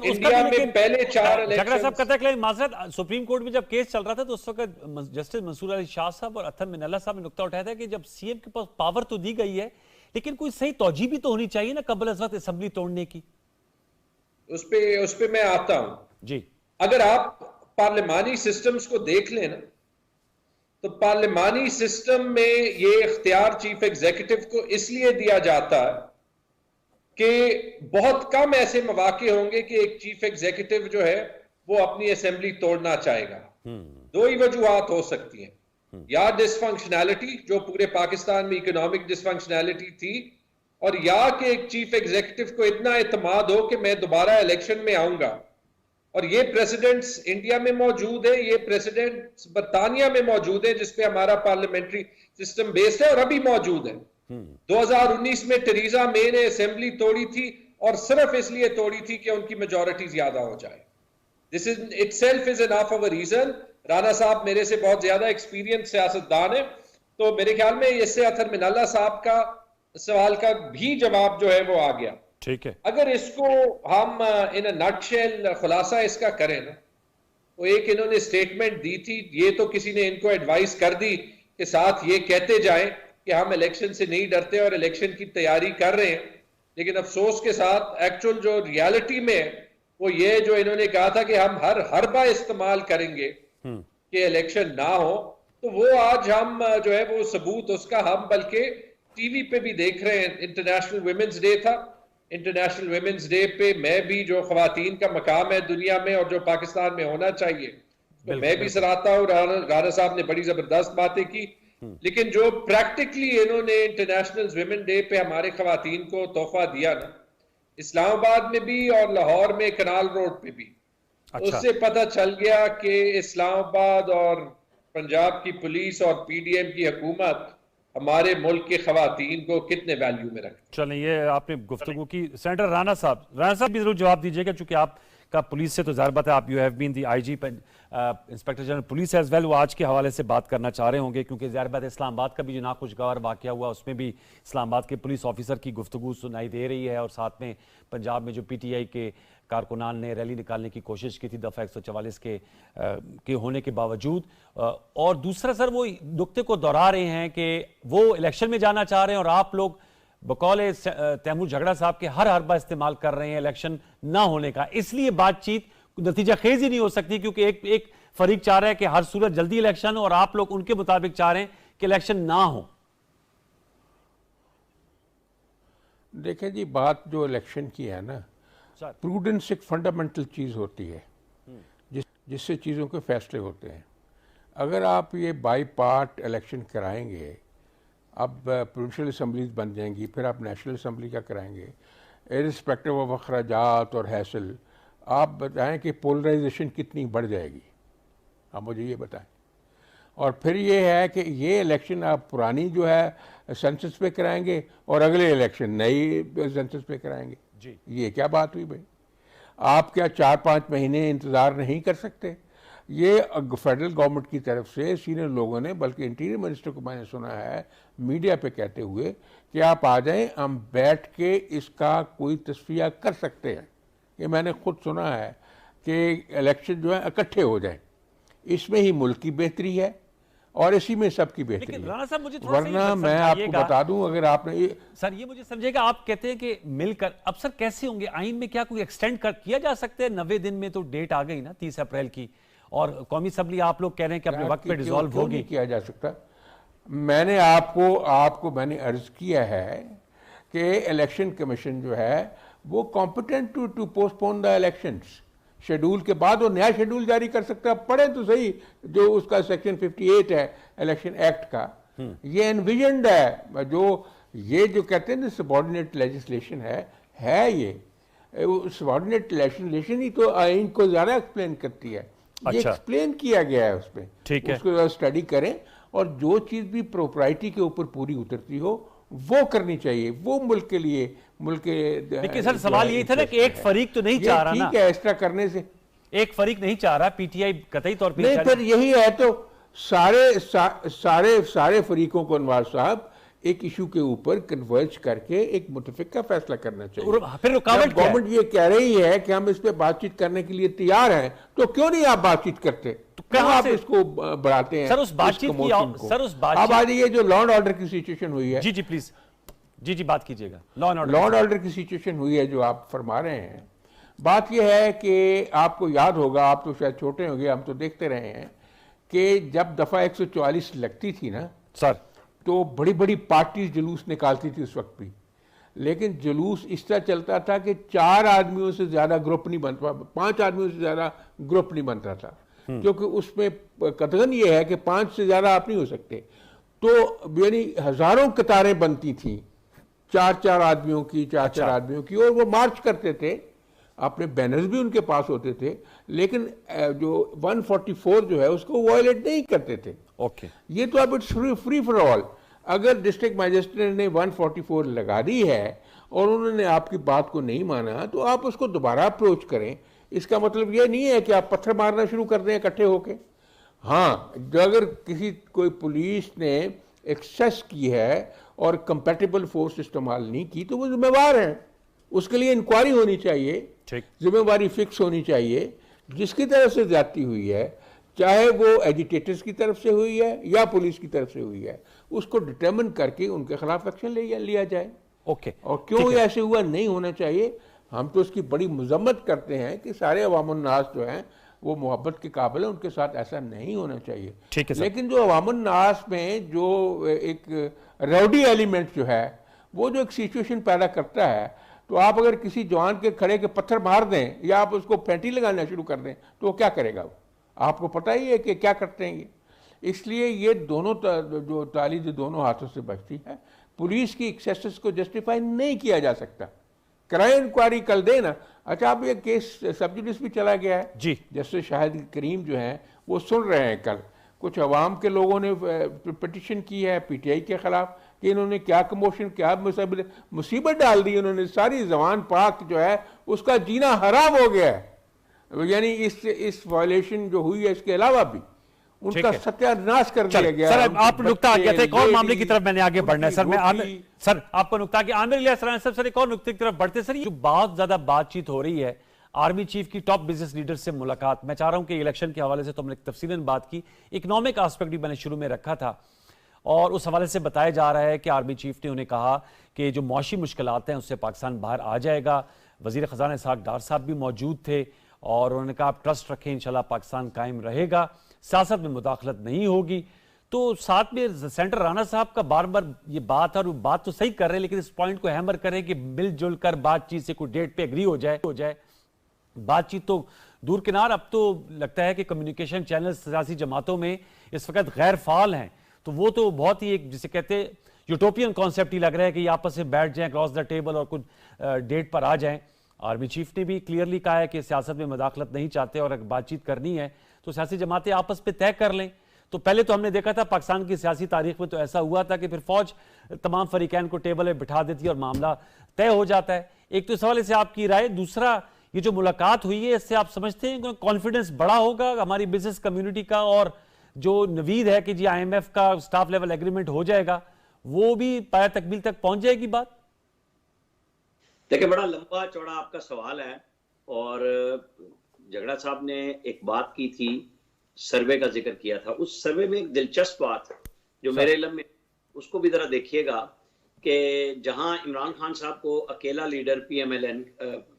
इंडिया में पहले 4 इलेक्शन साहब कतरकलामी माजरत, सुप्रीम कोर्ट में जब केस चल रहा था तो उस वक्त जस्टिस मंसूर अली शाह साहब और अथम मिनल्ला साहब ने नुक्ता उठाया था कि जब सीएम के पास पावर तो दी गई है, लेकिन कोई सही तौजीह भी तो होनी चाहिए ना कबल अज़ वक्त असेंबली तोड़ने की। उस पे मैं आता हूं जी। अगर आप पार्लिमानी सिस्टम्स को देख लें ना, तो पार्लिमानी सिस्टम में ये इख्तियार चीफ एग्जीक्यूटिव को इसलिए दिया जाता है कि बहुत कम ऐसे मौके होंगे कि एक चीफ एग्जीक्यूटिव जो है वो अपनी असेंबली तोड़ना चाहेगा। 2 ही वजूहात हो सकती हैं, या डिसफंक्शनैलिटी जो पूरे पाकिस्तान में इकोनॉमिक डिसफंक्शनैलिटी थी, और या कि एक चीफ एग्जीक्यूटिव को इतना एतमाद हो कि मैं दोबारा इलेक्शन में आऊंगा। और ये प्रेसिडेंट्स इंडिया में मौजूद है, ये प्रेसिडेंट्स बरतानिया में मौजूद है, जिसपे हमारा पार्लियामेंट्री सिस्टम बेस्ड है और अभी मौजूद है। 2019 में टेरेसा मे ने असेंबली तोड़ी थी और सिर्फ इसलिए तोड़ी थी कि उनकी मेजॉरिटी ज्यादा हो जाए। This is itself is enough of a reason. Rana साहब मेरे से बहुत ज्यादा एक्सपीरियंस सियासतदान है, तो मेरे ख्याल में इससे अतर मिनाल्ला साहब का सवाल का भी जवाब जो है वो आ गया। ठीक है, अगर इसको हम इन अ नटशेल खुलासा इसका करें ना, तो एक इन्होंने स्टेटमेंट दी थी, ये तो किसी ने इनको एडवाइस कर दी कि साथ ये कहते जाएं कि हम इलेक्शन से नहीं डरते और इलेक्शन की तैयारी कर रहे हैं, लेकिन अफसोस के साथ एक्चुअल जो रियलिटी में है वो ये जो इन्होंने कहा था कि हम हर हरबा इस्तेमाल करेंगे कि इलेक्शन ना हो, तो वो आज हम जो है वो सबूत उसका हम बल्कि टीवी पे भी देख रहे हैं। इंटरनेशनल वुमेन्स डे था, इंटरनेशनल वुमेन्स डे पे मैं भी जो खवातीन का मकाम है दुनिया में और जो पाकिस्तान में होना चाहिए तो मैं भी सराहता हूँ। राना साहब ने बड़ी जबरदस्त बातें की, लेकिन जो प्रैक्टिकली इन्होंने इंटरनेशनल वुमेन डे पे हमारे खवातीन को तोहफा दिया ना, इस्लामाबाद में भी और लाहौर में कनाल रोड पे भी, अच्छा। उससे पता चल गया कि इस्लामाबाद और पंजाब की पुलिस और पीडीएम की हुकूमत हमारे मुल्क के खवातीन को कितने वैल्यू में रखते। चलें, ये आपने गुफ्तगू की। सेनेटर राना साहब भी जरूर जवाब दीजिएगा, चूंकि आपका पुलिस से तो ज़ाहिर बात है, आप you have been the IG inspector general police as well, वो आज के हवाले से बात करना चाह रहे होंगे, क्योंकि ज़ाहिर बात है इस्लामाबाद का भी जो नाखुशगवार वाक़या हुआ उसमें भी इस्लामाबाद के पुलिस ऑफिसर की गुफ्तगू सुनाई दे रही है, और साथ में पंजाब में जो पीटीआई के कारकुनान ने रैली निकालने की कोशिश की थी दफ़ा 144 के होने के बावजूद। और दूसरा सर वो नुक्ते को दोहरा रहे हैं कि वो इलेक्शन में जाना चाह रहे हैं और आप लोग बकौल तैमूर झगड़ा साहब के हर हरबा इस्तेमाल कर रहे हैं इलेक्शन ना होने का, इसलिए बातचीत नतीजा खेज ही नहीं हो सकती, क्योंकि एक फरीक चाह रहा है कि हर सूरत जल्दी इलेक्शन हो और आप लोग उनके मुताबिक चाह रहे हैं कि इलेक्शन ना हो। देखें जी, बात जो इलेक्शन की है ना, प्रूडेंस एक फंडामेंटल चीज़ होती है जिससे चीज़ों के फैसले होते हैं। अगर आप ये बाई पार्ट इलेक्शन कराएंगे, अब प्रोविंशियल असम्बलीज बन जाएंगी, फिर आप नेशनल असम्बली का कराएंगे, इर्रिस्पेक्टिव ऑफ अखराजात और हैसल, आप बताएं कि पोलराइजेशन कितनी बढ़ जाएगी, आप मुझे ये बताएं। और फिर ये है कि ये इलेक्शन आप पुरानी जो है सेंसस पे कराएंगे और अगले इलेक्शन नई सेंसस पे कराएंगे जी, ये क्या बात हुई भाई? आप क्या 4-5 महीने इंतज़ार नहीं कर सकते? ये फेडरल गवर्नमेंट की तरफ से सीनियर लोगों ने, बल्कि इंटीरियर मिनिस्टर को मैंने सुना है मीडिया पे कहते हुए कि आप आ जाएं, हम बैठ के इसका कोई तस्फिया कर सकते हैं। ये मैंने खुद सुना है कि इलेक्शन जो है इकट्ठे हो जाएं, इसमें ही मुल्क की बेहतरी है और इसी में सबकी बेहतरी है। राणा साहब मुझे थोड़ा वरना मैं आपको बता दूं, अगर आपने सर ये मुझे समझेगा, आप कहते हैं कि मिलकर अब सर कैसे होंगे? आइन में क्या कोई एक्सटेंड किया जा सकता है? 90 दिन में तो डेट आ गई ना 30 अप्रैल की, और कौमी असम्बली आप लोग कह रहे हैं कि अपने वक्त पे डिसॉल्व होगी। किया जा सकता? मैंने आपको मैंने अर्ज किया है कि इलेक्शन कमीशन जो है वो competent to postpone the elections. Schedule के बाद वो नया शेड्यूल जारी कर सकता है। पढ़े तो सही जो उसका सेक्शन 58 है इलेक्शन एक्ट का, ये एनविजन्ड है। जो ये जो कहते हैं ना सबऑर्डिनेट लेजिस्लेशन है ये सबऑर्डिनेट लेजिस्लेशन ही तो आइन को ज्यादा एक्सप्लेन करती है। ये एक्सप्लेन किया गया है उसमें, ठीक है, उसको स्टडी करें और जो चीज भी प्रोपराइटी के ऊपर पूरी उतरती हो वो करनी चाहिए, वो मुल्क के लिए, मुल्क के। लेकिन सर सवाल यही था ना कि एक फरीक तो नहीं चाह रहा ना, ठीक है, एक्स्ट्रा करने से एक फरीक नहीं चाह रहा, पीटीआई कतई तौर पर नहीं। फिर यही है तो सारे फरीकों को अनवार साहब एक इशू के ऊपर कन्वर्ज करके एक मुतफिका फैसला करना चाहिए। फिर रुकावट गवर्नमेंट ये कह रही है कि हम इस पे बातचीत करने के लिए तैयार हैं, तो क्यों नहीं आप बातचीट करते? तो क्यों आप इसको बढ़ाते हैं? सर उस बातचीत की अब आज ये जो लॉ एंड ऑर्डर की सिचुएशन हुई है, जी प्लीज जी बात कीजिएगा। लॉ एंड ऑर्डर की सिचुएशन हुई है जो आप फरमा रहे हैं, बात यह है कि आपको याद होगा, आप तो शायद छोटे होंगे, हम तो देखते रहे हैं कि जब दफा 144 लगती थी ना सर, तो बड़ी बड़ी पार्टीज जुलूस निकालती थी उस वक्त भी, लेकिन जुलूस इस तरह चलता था कि 4 आदमियों से ज्यादा ग्रुप नहीं बनता, 5 आदमियों से ज्यादा ग्रुप नहीं बनता था, क्योंकि उसमें कतगन ये है कि 5 से ज्यादा आप नहीं हो सकते। तो यानी हजारों कतारें बनती थी 4-4 आदमियों की, 4-4 आदमियों की, और वो मार्च करते थे, अपने बैनर्स भी उनके पास होते थे, लेकिन जो 144 जो है उसको वायलेट नहीं करते थे। ओके, ये तो अब इट्स फ्री फॉर ऑल। अगर डिस्ट्रिक्ट मजिस्ट्रेट ने 144 लगा दी है और उन्होंने आपकी बात को नहीं माना तो आप उसको दोबारा अप्रोच करें। इसका मतलब ये नहीं है कि आप पत्थर मारना शुरू कर दें इकट्ठे होके। हाँ, जो अगर कोई पुलिस ने एक्सेस की है और कंपैटिबल फोर्स इस्तेमाल नहीं की तो वो जिम्मेवार हैं, उसके लिए इंक्वायरी होनी चाहिए, जिम्मेवारी फिक्स होनी चाहिए। जिसकी तरफ से ज्यादती हुई है, चाहे वो एजिटेटर्स की तरफ से हुई है या पुलिस की तरफ से हुई है, उसको डिटरमिन करके उनके खिलाफ एक्शन लिया जाए। ओके, और क्यों ये ऐसे हुआ नहीं होना चाहिए, हम तो उसकी बड़ी मजम्मत करते हैं कि सारे अवामुन्नास जो हैं वो मोहब्बत के काबिल है, उनके साथ ऐसा नहीं होना चाहिए। ठीक है सर। लेकिन जो अवामुन्नास में जो एक राउडी एलिमेंट जो है वो जो एक सिचुएशन पैदा करता है, तो आप अगर किसी जवान के खड़े के पत्थर मार दें या आप उसको पैंटी लगाना शुरू कर दें तो वो क्या करेगा? वो आपको पता ही है कि क्या करते हैं ये। इसलिए ये दोनों जो ताली जो दोनों हाथों से बचती है, पुलिस की एक्सेसेस को जस्टिफाई नहीं किया जा सकता। क्राइम इंक्वायरी कल देना। अच्छा, अब ये केस सब जुडिस भी चला गया है जी, जैसे शाहिद करीम जो हैं वो सुन रहे हैं। कल कुछ अवाम के लोगों ने पिटिशन की है पीटीआई के खिलाफ कि इन्होंने क्या कमोशन, क्या मुसीबत डाल दी, उन्होंने सारी जवान पाक जो है उसका जीना हराम हो गया है। यानी इस वायलेशन जो हुई है इसके अलावा भी उनका सत्यानाश कर दिया गया। सर, आप नुक्ता आ गया था, एक और मामले की तरफ मैंने आगे बढ़ना है सर। मैं सर आपको नुक्ता कि आमिर इलियास राना साहब, सर एक और नुक्ते की तरफ बढ़ते। सर, ये बहुत ज्यादा बातचीत हो रही है आर्मी चीफ की टॉप बिजनेस लीडर से मुलाकात। मैं चाह रहा हूं कि इलेक्शन के हवाले से तो हमने तफसीलन बात की, इकोनॉमिक एस्पेक्ट भी मैंने शुरू में रखा था और उस हवाले से बताया जा रहा है कि आर्मी चीफ ने उन्हें कहा कि जो मौशी मुश्किलात हैं उससे पाकिस्तान बाहर आ जाएगा। वजीर खजाना इसहाक डार साहब भी मौजूद थे और उन्होंने कहा आप ट्रस्ट रखें, इंशाल्लाह पाकिस्तान कायम रहेगा, सियासत में मुदाखलत नहीं होगी। तो साथ में सेंटर राणा साहब का बार बार ये बात है और वो बात तो सही कर रहे हैं, लेकिन इस पॉइंट को हैमर करें कि मिलजुल कर बातचीत से कोई डेट पे एग्री हो जाए। बातचीत तो दूर किनार, अब तो लगता है कि कम्युनिकेशन चैनल सियासी जमातों में इस वक्त गैर फाल हैं। तो वो तो बहुत ही एक जिसे कहते हैं यूटोपियन कॉन्सेप्ट ही लग रहा है कि आपस में बैठ जाएं क्रॉस द टेबल और कुछ डेट पर आ जाएं। आर्मी चीफ ने भी क्लियरली कहा है कि सियासत में मुदाखलत नहीं चाहते और अगर बातचीत करनी है तो सियासी जमातें आपस में तय कर लें। तो पहले तो हमने देखा था पाकिस्तान की सियासी तारीख में तो ऐसा हुआ था कि फिर फौज तमाम फरीकैन को टेबल में बिठा देती है और मामला तय हो जाता है। एक तो इस हवाले से आपकी राय। दूसरा, ये जो मुलाकात हुई है इससे आप समझते हैं कॉन्फिडेंस बड़ा होगा हमारी बिजनेस कम्युनिटी का, और जो नवीद है कि जी IMF का स्टाफ लेवल एग्रीमेंट हो जाएगा, वो भी पाया तकमील तक पहुंच जाएगी बात? देखिए, बड़ा लंबा चौड़ा आपका सवाल है और झगड़ा साहब ने एक बात की थी, सर्वे का जिक्र किया था। उस सर्वे में एक दिलचस्प बात जो मेरे इल्म में, उसको भी जरा देखिएगा कि जहां इमरान खान साहब को अकेला लीडर PMLN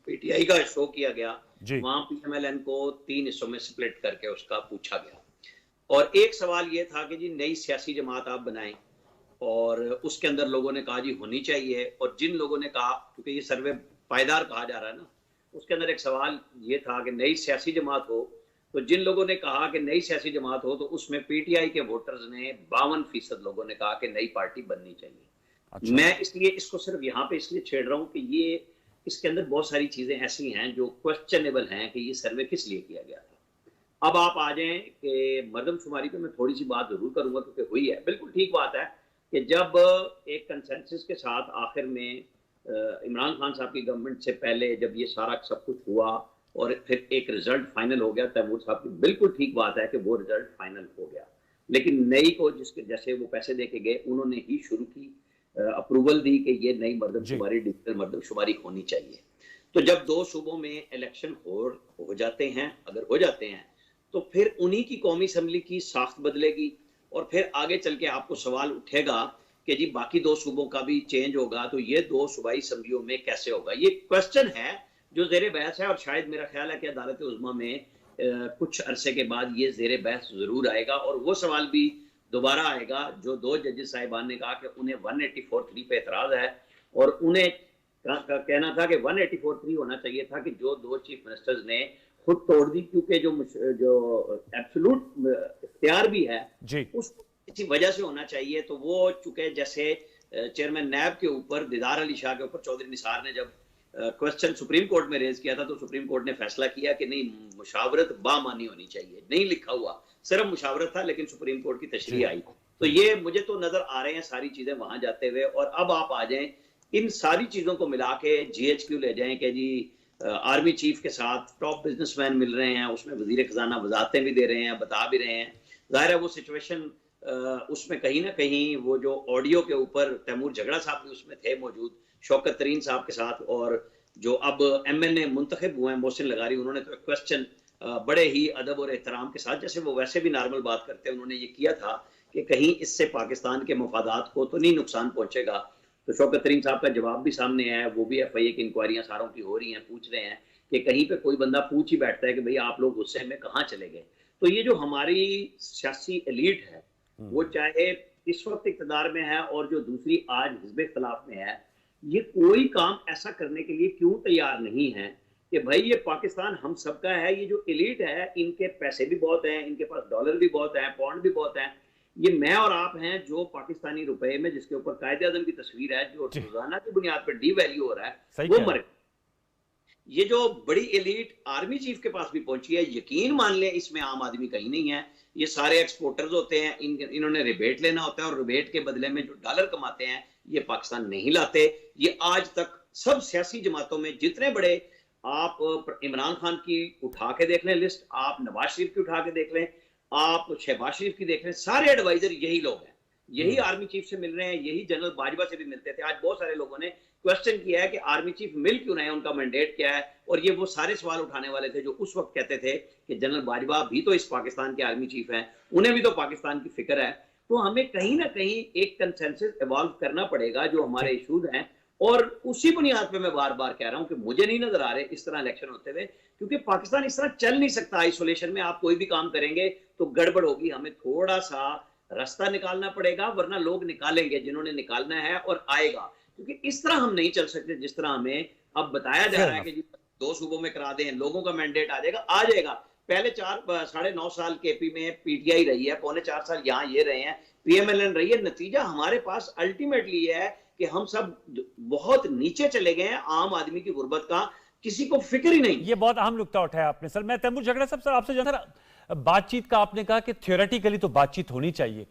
PTI का शो किया गया, वहां PMLN को 3 हिस्सों में स्प्लिट करके उसका पूछा गया और एक सवाल ये था कि जी नई सियासी जमात आप बनाएं, और उसके अंदर लोगों ने कहा जी होनी चाहिए। और जिन लोगों ने कहा, क्योंकि ये सर्वे पायदार कहा जा रहा है ना, उसके अंदर एक सवाल ये था कि नई सियासी जमात हो, तो जिन लोगों ने कहा कि नई सियासी जमात हो तो उसमें PTI के वोटर्स ने 52% लोगों ने कहा कि नई पार्टी बननी चाहिए। अच्छा। मैं इसलिए इसको सिर्फ यहाँ पे इसलिए छेड़ रहा हूँ कि ये इसके अंदर बहुत सारी चीजें ऐसी हैं जो क्वेश्चनेबल हैं कि ये सर्वे किस लिए किया गया था। अब आप आ जाएं कि मरदमशुमारी पे मैं थोड़ी सी बात जरूर करूंगा क्योंकि हुई है, बिल्कुल ठीक बात है कि जब एक कंसेंसस के साथ आखिर में इमरान खान साहब की गवर्नमेंट से पहले जब ये सारा सब कुछ हुआ और फिर एक रिजल्ट फाइनल हो गया तैमूर साहब की, बिल्कुल ठीक बात है कि वो रिजल्ट फाइनल हो गया, लेकिन नई को जिसके जैसे वो पैसे दे के गए उन्होंने ही शुरू की, अप्रूवल दी कि ये नई मरदमशुमारी डिजिटल मरदमशुमारी होनी चाहिए। तो जब 2 सूबों में इलेक्शन हो जाते हैं, अगर हो जाते हैं तो फिर उन्हीं की कौमी असम्बली की साख्त बदलेगी और फिर आगे चल के आपको सवाल उठेगा कि जी बाकी 2 सूबों का भी चेंज होगा तो ये 2 सूबाई असम्बलियों में कैसे होगा। ये क्वेश्चन है जो जेरे बहस है और शायद मेरा ख्याल है कि अदालत उज़्मा में कुछ अरसे के बाद ये जेरे बहस जरूर आएगा और वो सवाल भी दोबारा आएगा जो 2 जजेस साहिबान ने कहा कि उन्हें 184(3) पे एतराज है और उन्हें कहना था कि 184(3) होना चाहिए था कि जो 2 चीफ मिनिस्टर्स ने खुद तोड़ दी, क्योंकि जो एब्सोल्यूट इख्तियार भी है उस इसी वजह से होना चाहिए। तो वो चूंकि जैसे चेयरमैन नैब के ऊपर दीदार अली शाह के ऊपर चौधरी निसार ने जब क्वेश्चन सुप्रीम कोर्ट में रेज किया था तो सुप्रीम कोर्ट ने फैसला किया कि नहीं, मुशावरत बामानी होनी चाहिए, नहीं लिखा हुआ, सिर्फ मुशावरत था लेकिन सुप्रीम कोर्ट की तशरीह आई तो ये मुझे तो नजर आ रहे हैं सारी चीजें वहां जाते हुए। और अब आप आ जाएं, इन सारी चीजों को मिला के GHQ ले जाएं कि जी आर्मी चीफ के साथ टॉप बिजनेसमैन मिल रहे हैं, उसमें वजीर खजाना वजारतें भी दे रहे हैं, बता भी रहे हैं। जाहिर है वो सिचुएशन उसमें कहीं ना कहीं वो जो ऑडियो के ऊपर तैमूर झगड़ा साहब भी उसमें थे मौजूद, शौकत तरीन साहब के साथ, और जो अब MNA मुंतखब हुए हैं मोहसिन लगारी, उन्होंने तो क्वेश्चन बड़े ही अदब और एहतराम के साथ, जैसे वो वैसे भी नॉर्मल बात करते हैं, उन्होंने ये किया था कि कहीं इससे पाकिस्तान के मफादात को तो नहीं नुकसान पहुंचेगा। तो शौकत तरीन साहब का जवाब भी सामने आया, वो भी FIA की इंक्वायरियां सारों की हो रही हैं, पूछ रहे हैं कि कहीं पे कोई बंदा पूछ ही बैठता है कि भाई आप लोग गुस्से में कहाँ चले गए। तो ये जो हमारी सियासी एलीट है, वो चाहे इस वक्त इक़्तिदार में है और जो दूसरी आज हिज़्ब इख्तिलाफ में है, ये कोई काम ऐसा करने के लिए क्यों तैयार नहीं है कि भाई ये पाकिस्तान हम सबका है। ये जो एलीट है, इनके पैसे भी बहुत हैं, इनके पास डॉलर भी बहुत है, पौंड भी बहुत है। ये मैं और आप हैं जो पाकिस्तानी रुपए में, जिसके ऊपर कायदे आज़म की तस्वीर है, जो रोजाना की बुनियाद पर डी वैल्यू हो रहा है, वो मरे। ये जो बड़ी एलीट आर्मी चीफ के पास भी पहुंची है, यकीन मान लें इसमें आम आदमी कहीं नहीं है। ये सारे एक्सपोर्टर्स होते हैं, इन्होंने रिबेट लेना होता है और रिबेट के बदले में जो डॉलर कमाते हैं ये पाकिस्तान नहीं लाते। ये आज तक सब सियासी जमातों में जितने बड़े, आप इमरान खान की उठा के देख लें लिस्ट, आप नवाज शरीफ की उठा के देख लें, आप शहबाज शरीफ की देख लें, सारे एडवाइजर यही लोग हैं, यही आर्मी चीफ से मिल रहे हैं, यही जनरल बाजवा से भी मिलते थे। आज बहुत सारे लोगों ने क्वेश्चन किया है कि आर्मी चीफ मिल क्यों रहे हैं, उनका मैंडेट क्या है। और ये वो सारे सवाल उठाने वाले थे जो उस वक्त कहते थे कि जनरल बाजवा भी तो इस पाकिस्तान के आर्मी चीफ हैं, उन्हें भी तो पाकिस्तान की फिक्र है। तो हमें कहीं ना कहीं एक कंसेंसस इवॉल्व करना पड़ेगा जो हमारे इशूज हैं, और उसी बुनियाद पे मैं बार बार कह रहा हूं कि मुझे नहीं नजर आ रहे इस तरह इलेक्शन होते हुए, क्योंकि पाकिस्तान इस तरह चल नहीं सकता। आइसोलेशन में आप कोई भी काम करेंगे तो गड़बड़ होगी। हमें थोड़ा सा रास्ता निकालना पड़ेगा, वरना लोग निकालेंगे जिन्होंने निकालना है और आएगा। क्योंकि इस तरह हम नहीं चल सकते जिस तरह हमें अब बताया जा रहा है कि 2 सूबों में करा दें, लोगों का मैंडेट आ जाएगा। पहले 4-9.5 साल KP में PTI रही है, 4.25 साल यहाँ ये रहे हैं, PMLN रही है। नतीजा हमारे पास अल्टीमेटली है कि हम सब बहुत नीचे चले गए हैं, आम आदमी की गुर्बत का किसी को फिक्र ही नहीं। ये बहुत अहम नुकता उठाया आपने सर। मैं तैमूर झगड़ा साहब सर आपसे जानना, बातचीत का आपने कहा कि थ्योरेटिकली तो बातचीत होनी चाहिए,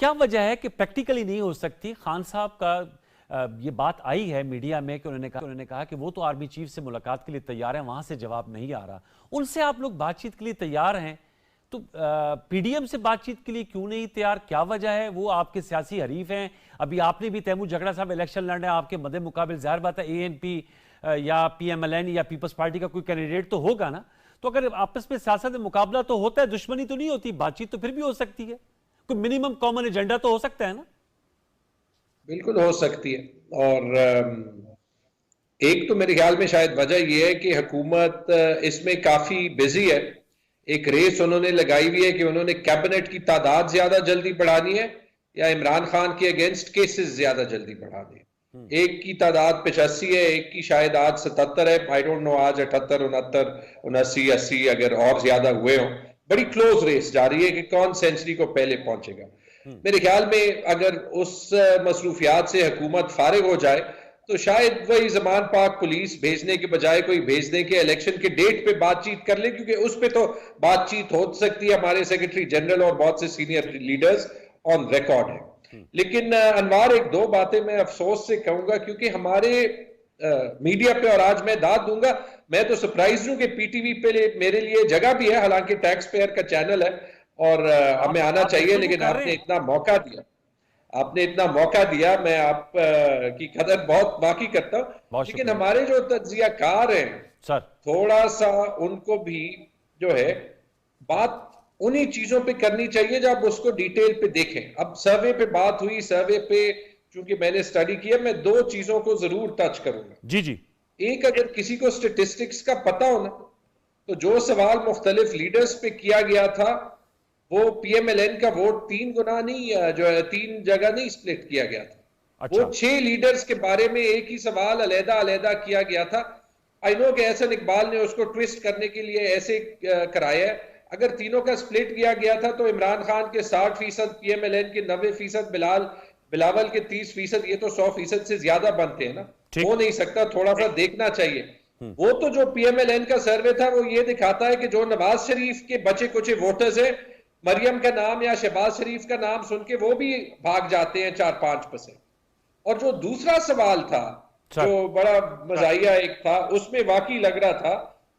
क्या वजह है कि प्रैक्टिकली नहीं हो सकती? खान साहब का ये बात आई है मीडिया में कि उन्होंने कहा कि वो तो आर्मी चीफ से मुलाकात के लिए तैयार हैं, वहां से जवाब नहीं आ रहा। उनसे आप लोग बातचीत के लिए तैयार हैं, तो PDM से बातचीत के लिए क्यों नहीं तैयार? क्या वजह है? वो आपके सियासी हरीफ हैं। अभी आपने भी तैमूर झगड़ा साहब इलेक्शन लड़ रहे हैं, आपके मदे मुकाबिल जाहिर बात है ANP या PMLN या पीपल्स पार्टी का कोई कैंडिडेट तो होगा ना। तो अगर आपस में सियासत में मुकाबला तो होता है, दुश्मनी तो नहीं होती, बातचीत तो फिर भी हो सकती है, कोई मिनिमम कॉमन एजेंडा तो हो सकता है ना? बिल्कुल हो सकती है। और एक तो मेरे ख्याल में शायद वजह यह है कि हुकूमत इसमें काफी बिजी है। एक रेस उन्होंने लगाई हुई है कि उन्होंने कैबिनेट की तादाद ज्यादा जल्दी बढ़ानी है या इमरान खान के अगेंस्ट केसेस ज्यादा जल्दी बढ़ाने हैं। एक की तादाद 85 है, एक की शायद आज 77 है, आई डोंट नो आज 78, 69, 79, 80 अगर और ज्यादा हुए हो। बड़ी क्लोज रेस जा रही है कि कौन सेंचुरी को पहले पहुंचेगा। मेरे ख्याल में अगर उस मसरूफियात से हुकूमत फारिग हो जाए तो शायद वही जमान पाक पुलिस भेजने के बजाय कोई भेज दे के इलेक्शन के डेट पे बातचीत कर ले, क्योंकि उस पे तो बातचीत हो सकती है, हमारे सेक्रेटरी जनरल और बहुत से सीनियर लीडर्स ऑन रिकॉर्ड है। लेकिन अनवार, एक दो बातें मैं अफसोस से कहूंगा, क्योंकि हमारे मीडिया पे, और आज मैं दाद दूंगा, मैं तो सरप्राइज हूं कि PTV पे मेरे लिए जगह भी है, हालांकि टैक्स पेयर का चैनल है और हमें आना चाहिए, लेकिन आपने इतना मौका दिया, मैं आप की कदर बहुत बाकी करता हूं। लेकिन हमारे जो तज्जियाकार हैं सर, थोड़ा सा उनको भी जो है बात उन्हीं चीजों पे करनी चाहिए जब उसको डिटेल पे देखें। अब सर्वे पे बात हुई, सर्वे पे चूंकि मैंने स्टडी किया, मैं 2 चीजों को जरूर टच करूंगा। जी। एक, अगर किसी को स्टेटिस्टिक्स का पता हो ना, तो जो सवाल मुख्तलिफ लीडर्स पे किया गया था, वो PMLN का वोट 3 गुना नहीं, जो है 3 जगह नहीं स्प्लिट किया गया था। अच्छा। वो 6 लीडर्स के बारे में एक ही सवाल अलग-अलग किया गया था। आई नो कि एहसन इकबाल ने उसको ट्विस्ट करने के लिए ऐसे कराया है। अगर तीनों का स्प्लिट किया गया था तो इमरान खान के 60%, PMLN के 90%, बिलावल के 30%, ये तो 100% से ज्यादा बनते हैं ना। हो नहीं सकता, थोड़ा सा देखना चाहिए। वो तो जो PMLN का सर्वे था वो ये दिखाता है कि जो नवाज शरीफ के बचे कुछ वोटर्स हैं मरियम का नाम या शहबाज शरीफ का नाम सुन के वो भी भाग जाते हैं 4-5%। और जो दूसरा सवाल था जो बड़ा मजाया एक था, उसमें वाकई लग रहा था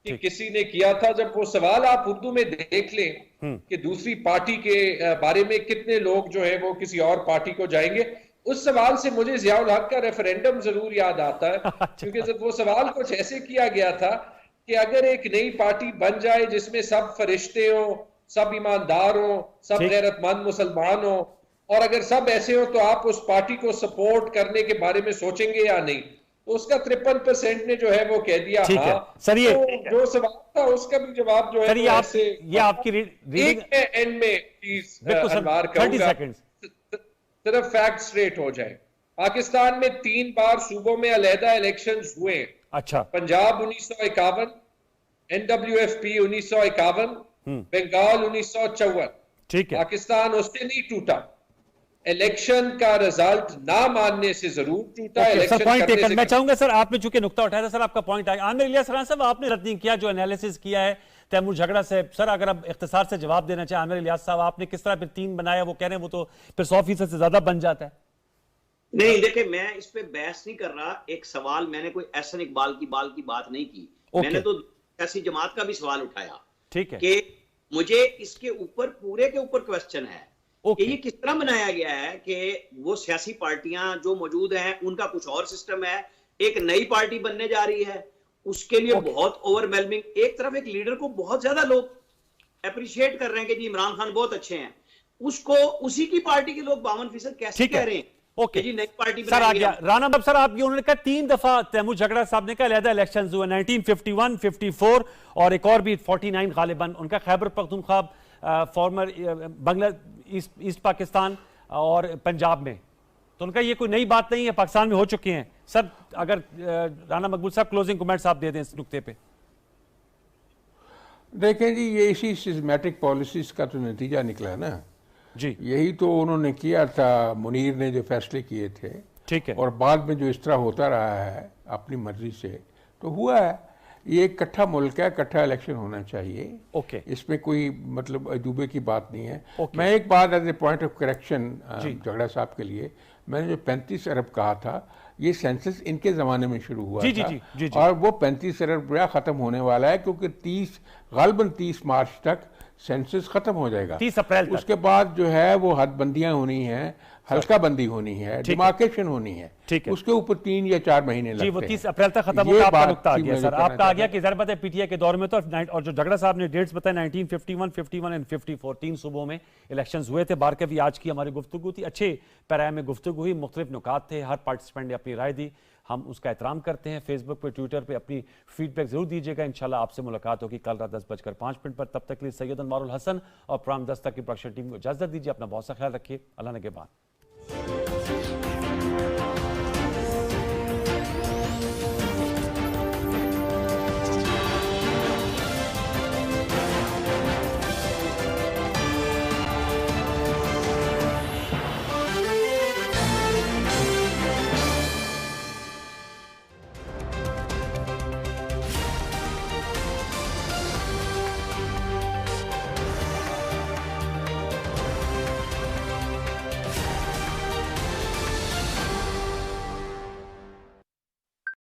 कि किसी ने किया था। जब वो सवाल आप उर्दू में देख लें कि दूसरी पार्टी के बारे में कितने लोग जो है वो किसी और पार्टी को जाएंगे, उस सवाल से मुझे ज़ियाउल हक का रेफरेंडम जरूर याद आता है। क्योंकि जब वो सवाल कुछ ऐसे किया गया था कि अगर एक नई पार्टी बन जाए जिसमें सब फरिश्ते हो, सब ईमानदार हो, सब गैरतमंद मुसलमान हो, और अगर सब ऐसे हो तो आप उस पार्टी को सपोर्ट करने के बारे में सोचेंगे या नहीं। तो उसका 53% ने जो है वो कह दिया हाँ। सर ये तो जो सवाल था उसका भी जवाब जो है ये आपकी रीडिंग एंड में प्लीज अनवार करूंगा, सिर्फ फैक्ट स्ट्रेट हो जाए। पाकिस्तान में 3 बार सूबों में अलहदा इलेक्शंस हुए। अच्छा। पंजाब 1951, NWFP 1951, बंगाल 1954। ठीक है। पाकिस्तान उससे नहीं टूटा, इलेक्शन का रिजल्ट ना मानने से जरूर टूटा। Election point taken. मैं चाहूंगा सर, आपने चूंकि नुक्ता उठाया था सर, आपका पॉइंट आया। आमिर इलियास राना साहब, आपने रद्द नहीं किया जो एनालिसिस किया है तैमूर झगड़ा से। सर अगर आप इख्तिसार से जवाब देना चाहें आमिर इलियास साहब, आपने किस तरह फिर 3 बनाया, वो कह रहे हैं वो तो फिर 100% से ज्यादा बन जाता है। नहीं देखिए, मैं इस पे बहस नहीं कर रहा। एक सवाल, मैंने कोई एहसन इकबाल की बात नहीं की। मैंने तो सियासी जमात का भी सवाल उठाया। ठीक है। कि मुझे इसके ऊपर पूरे के ऊपर क्वेश्चन है कि ये किस तरह बनाया गया है कि वो सियासी पार्टियां जो मौजूद हैं उनका कुछ और सिस्टम है, एक नई पार्टी बनने जा रही है, उसके लिए बहुत ओवरवेलमिंग। एक तरफ एक लीडर को बहुत ज्यादा लोग अप्रिशिएट कर रहे हैं कि जी इमरान खान बहुत अच्छे हैं, उसको उसी की पार्टी के लोग 52% कैसे कह रहे हैं ओके जी नई पार्टी सर आ गया। राना बाब सर, आप ये उन्होंने कहा 3 दफा तैमूर झगड़ा साहब ने कहा अलहदा इलेक्शंस हुए 1951, 54 और एक और भी 49 गालिबन। उनका खैबर पख्तूनख्वा, फॉर्मर बांग्ला ईस्ट पाकिस्तान और पंजाब में। तो उनका ये कोई नई बात नहीं है, पाकिस्तान में हो चुके हैं। सर अगर राना मकबूल साहब क्लोजिंग कमेंट्स आप दे दें इस नुक्ते पे। देखें जी, ये इसी सिस्टमैटिक पॉलिसीज का तो नतीजा निकला है ना जी। यही तो उन्होंने किया था, मुनीर ने जो फैसले किए थे। ठीक है। और बाद में जो इस तरह होता रहा है अपनी मर्जी से तो हुआ है। ये एक इकट्ठा मुल्क है, इकट्ठा इलेक्शन होना चाहिए। ओके। इसमें कोई मतलब अजूबे की बात नहीं है। मैं एक बात as a point of correction झगड़ा साहब के लिए, मैंने जो 35 अरब कहा था, ये सेंसस इनके ज़माने में शुरू हुआ था। और वो 35 अरब रुपया ख़त्म होने वाला है, क्योंकि 30 मार्च तक सेंसस खत्म हो जाएगा। 30 अप्रैल उसके बाद जो है वो हदबंदियां होनी है, हल्का बंदी होनी है, डिमार्केशन होनी है। उसके ऊपर 3 या 4 महीने लगते हैं। वो 30 अप्रैल तक खत्म होगा। आपका नुक्ता आ गया सर, आपका आ गया कि ज़रा पता पीटीआई के दौर में तो, और जो झगड़ा साहब ने डेट्स बताए 1951, 51 एंड 54, 3 सूबों में इलेक्शंस हुए थे। बार कभी आज की हमारी गुफ्तगू थी, अच्छे पैराए में गुफ्तगू हुई, मुख्तलिफ नुकात थे, हर पार्टिसिपेंट ने अपनी राय दी, हम उसका एहतराम करते हैं। फेसबुक पे, ट्विटर पे अपनी फीडबैक जरूर दीजिएगा। इंशाल्लाह आपसे मुलाकात होगी कल रात 10:05 पर। तब तक के लिए सैयद अनवारुल हसन और प्रोग्राम 10 तक की प्रोडक्शन टीम को इजाजत दीजिए। अपना बहुत सा ख्याल रखिए। अल्लाह ने के बाद।